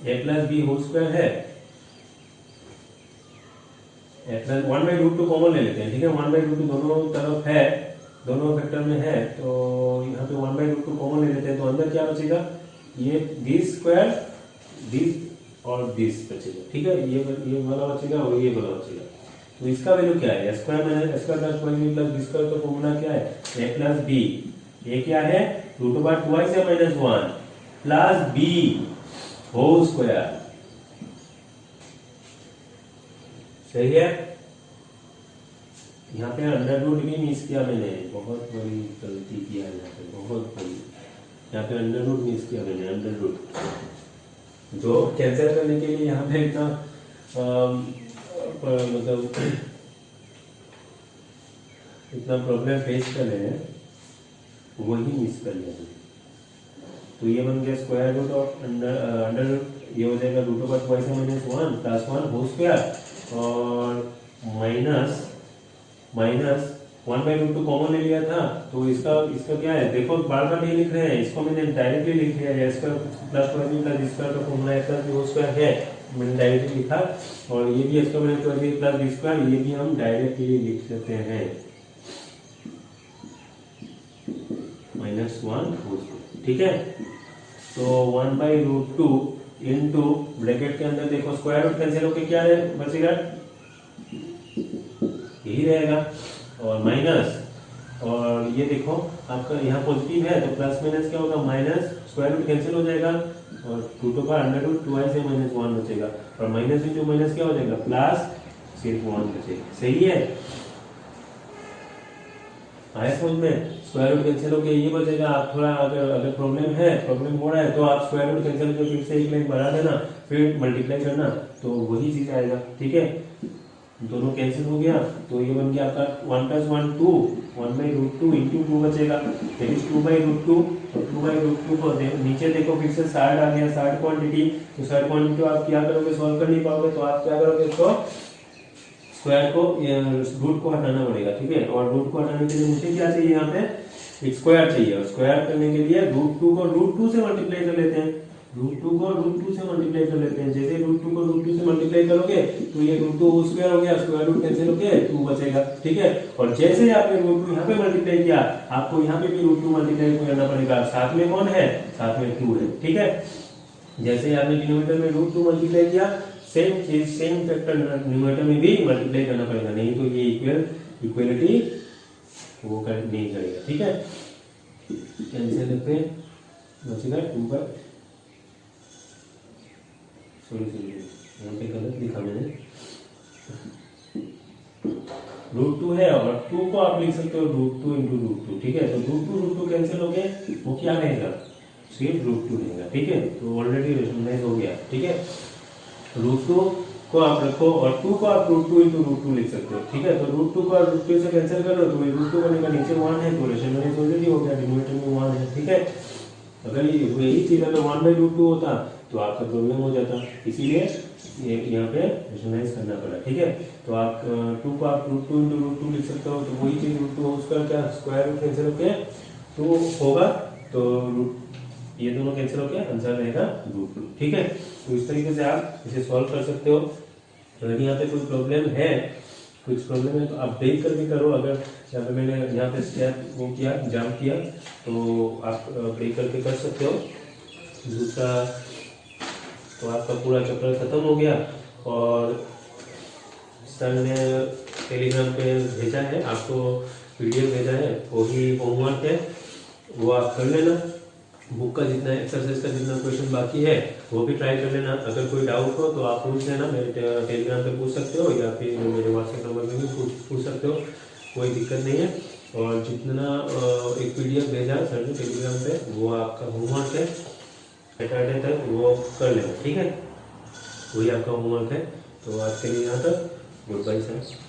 a plus B whole square है, a प्लस 1/√2 कॉमन ले लेते हैं, ठीक है। 1/√2 दोनों तरफ है, दोनों वेक्टर में है, तो यहाँ पे 1/√2 कॉमन ले लेते हैं, तो अंदर क्या बचेगा, ये दिस स्क्वायर, दिस और दिस बचेगा, ठीक है। ये वाला बचेगा और ये वाला बचेगा। तो इसका वैल्यू क्या है, square minus s square plus 2ab plus b square का फॉर्मूला क्या है, a प्लस b, ये क्या है √2 से minus 1 plus b whole square, सही है। यहाँ पे अंडर रूट भी मिस किया मैंने, बहुत बड़ी गलती किया है यहाँ पे, बहुत बड़ी। यहाँ पे अंडर रूट मिस किया मैंने, अंडर रूट जो कैंसिल करने के लिए यहाँ पे इतना मतलब इतना प्रॉब्लम फेस कर रहे हैं, वही मिस कर लिया। तो ये बन गया स्क्वायर रूट ऑफ अंडर ये हो जाएगा √2 से माइनस 1 प्लस 1 होल स्क्वायर और माइनस 1/√2 कॉमन ले लिया था, तो इसका क्या है, देखो बार बार नहीं लिख रहे हैं, इसको मैंने डायरेक्टली लिख लिया है, square plus 2ab plus b square का फॉर्मूला है प्लस होल स्क्वायर है, मैंने डायरेक्टली लिखा। और ये भी इसका मैंने 2ab प्लस b स्क्वायर, ये भी हम डायरेक्टली लिख लेते हैं -1 होल स्क्वायर, ठीक है। तो 1/√2 इनटू ब्रैकेट के अंदर देखो स्क्वायर रूट कैंसिल होकर क्या है बचेगा, यही रहेगा, और माइनस, और ये देखो आपका यहाँ पॉजिटिव है तो प्लस माइनस क्या होगा, माइनस स्क्वायर रूट कैंसिल हो जाएगा और √2 का अंडर रूट से माइनस 1 बचेगा, और माइनस इंटू माइनस क्या हो जाएगा, प्लस सिर्फ 1 बचेगा, सही है। आया समझ में, स्क्वायर रूट कैंसिल हो गया, ये बचेगा। आप थोड़ा अगर प्रॉब्लम हो रहा है तो आप स्क्वायर रूट कैंसिल करके फिर से एक लाइन बढ़ा देना, फिर मल्टीप्लाई करना, तो वही चीज आएगा, ठीक है। दोनों कैंसिल हो गया, तो ये बन गया आपका 1 + 1 2 1/√2 इंटू 2 बचेगा, दैट इज 2/√2, और 2/√2 को नीचे देखो फिर से साइड आ गया, साइड क्वांटिटी, तो साइड क्वांटिटी आप क्या करोगे, सॉल्व कर नहीं पाओगे, तो आप क्या करोगे, इसको स्क्वायर को रूट को हटाना पड़ेगा, ठीक है। और रूट को हटाने के लिए मुझे क्या चाहिए, यहाँ पे एक स्क्वायर चाहिए, और स्क्वायर करने के लिए √2 को √2 से मल्टीप्लाई कर लेते हैं, √2 को √2 से मल्टीप्लाई कर लेते हैं। जैसे √2 को √2 से मल्टीप्लाई करोगे तो ये √2 होल स्क्वायर हो गया, स्क्वायर रूट कैंसिल हो गया, 2 बचेगा, ठीक है। और जैसे ही आपने √2 यहाँ पे मल्टीप्लाई किया, आपको यहाँ पे भी √2 मल्टीप्लाई करना पड़ेगा, साथ में कौन है, साथ में 2 है, ठीक है। जैसे ही आपने डिनोमिनेटर में √2 मल्टीप्लाई किया, सेम चीज सेम फैक्टर न्यूमरेटर में भी मल्टीप्लाई करना पड़ेगा, नहीं तो ये इक्वलिटी वो नहीं करेगा, ठीक है। कैंसिल पे बचेगा 2 यहाँ पे गलत लिखा मैंने, √2 है और 2 को आप लिख सकते हो √2 इंटू √2, ठीक है। तो √2 कैंसिल हो गए, वो क्या रहेगा, सिर्फ √2 रहेगा, ठीक है। तो ऑलरेडी रेशनलाइज हो गया, ठीक है। √2 को आप रखो और 2 को आप √2 इंटू √2 लिख सकते हो, ठीक है। तो √2 को √2 से कैंसिल करो तो √2 करने का नीचे 1 है, तो रेशनलाइज ऑलरेडी हो गया, डिनोमिनेटर में 1 है, ठीक है। अगर ये वही चीज अगर 1/√2 होता तो आपका प्रॉब्लम हो जाता, इसीलिए ये यहाँ पे रेशनलाइज करना पड़ा, ठीक है। तो आप 2 को आप √2 इंटू √2 लिख सकते हो, तो वही चीज √2 उसका क्या स्क्वायर रूट कैंसिल होके 2 होगा, तो ये दोनों कैंसिल होके आंसर रहेगा √2, ठीक है। तो इस तरीके से आप इसे सॉल्व कर सकते हो। अगर यहाँ पे कोई प्रॉब्लम है तो आप ब्रेक करके करो, अगर यहाँ पे मैंने यहाँ पे स्टेप वो किया, जंप किया, तो आप ब्रेक करके कर सकते हो। दूसरा तो आपका पूरा चैप्टर खत्म हो गया, और सर ने टेलीग्राम पे भेजा है, आपको PDF भेजा है, वही होमवर्क है, वो आप कर लेना। बुक का जितना एक्सरसाइज का जितना क्वेश्चन बाकी है वो भी ट्राई कर लेना। अगर कोई डाउट हो तो आप पूछ लेना, मेरे टेलीग्राम पे पूछ सकते हो, या फिर मेरे व्हाट्सएप नंबर पे भी पूछ सकते हो, कोई दिक्कत नहीं है। और जितना एक PDF भेजा सर ने टेलीग्राम पे, वो आपका होमवर्क है, सैटरडे तक वो कर लेना, ठीक है। वही आपका होमवर्क है। तो आज के लिए यहाँ तक, गुड बाय सर।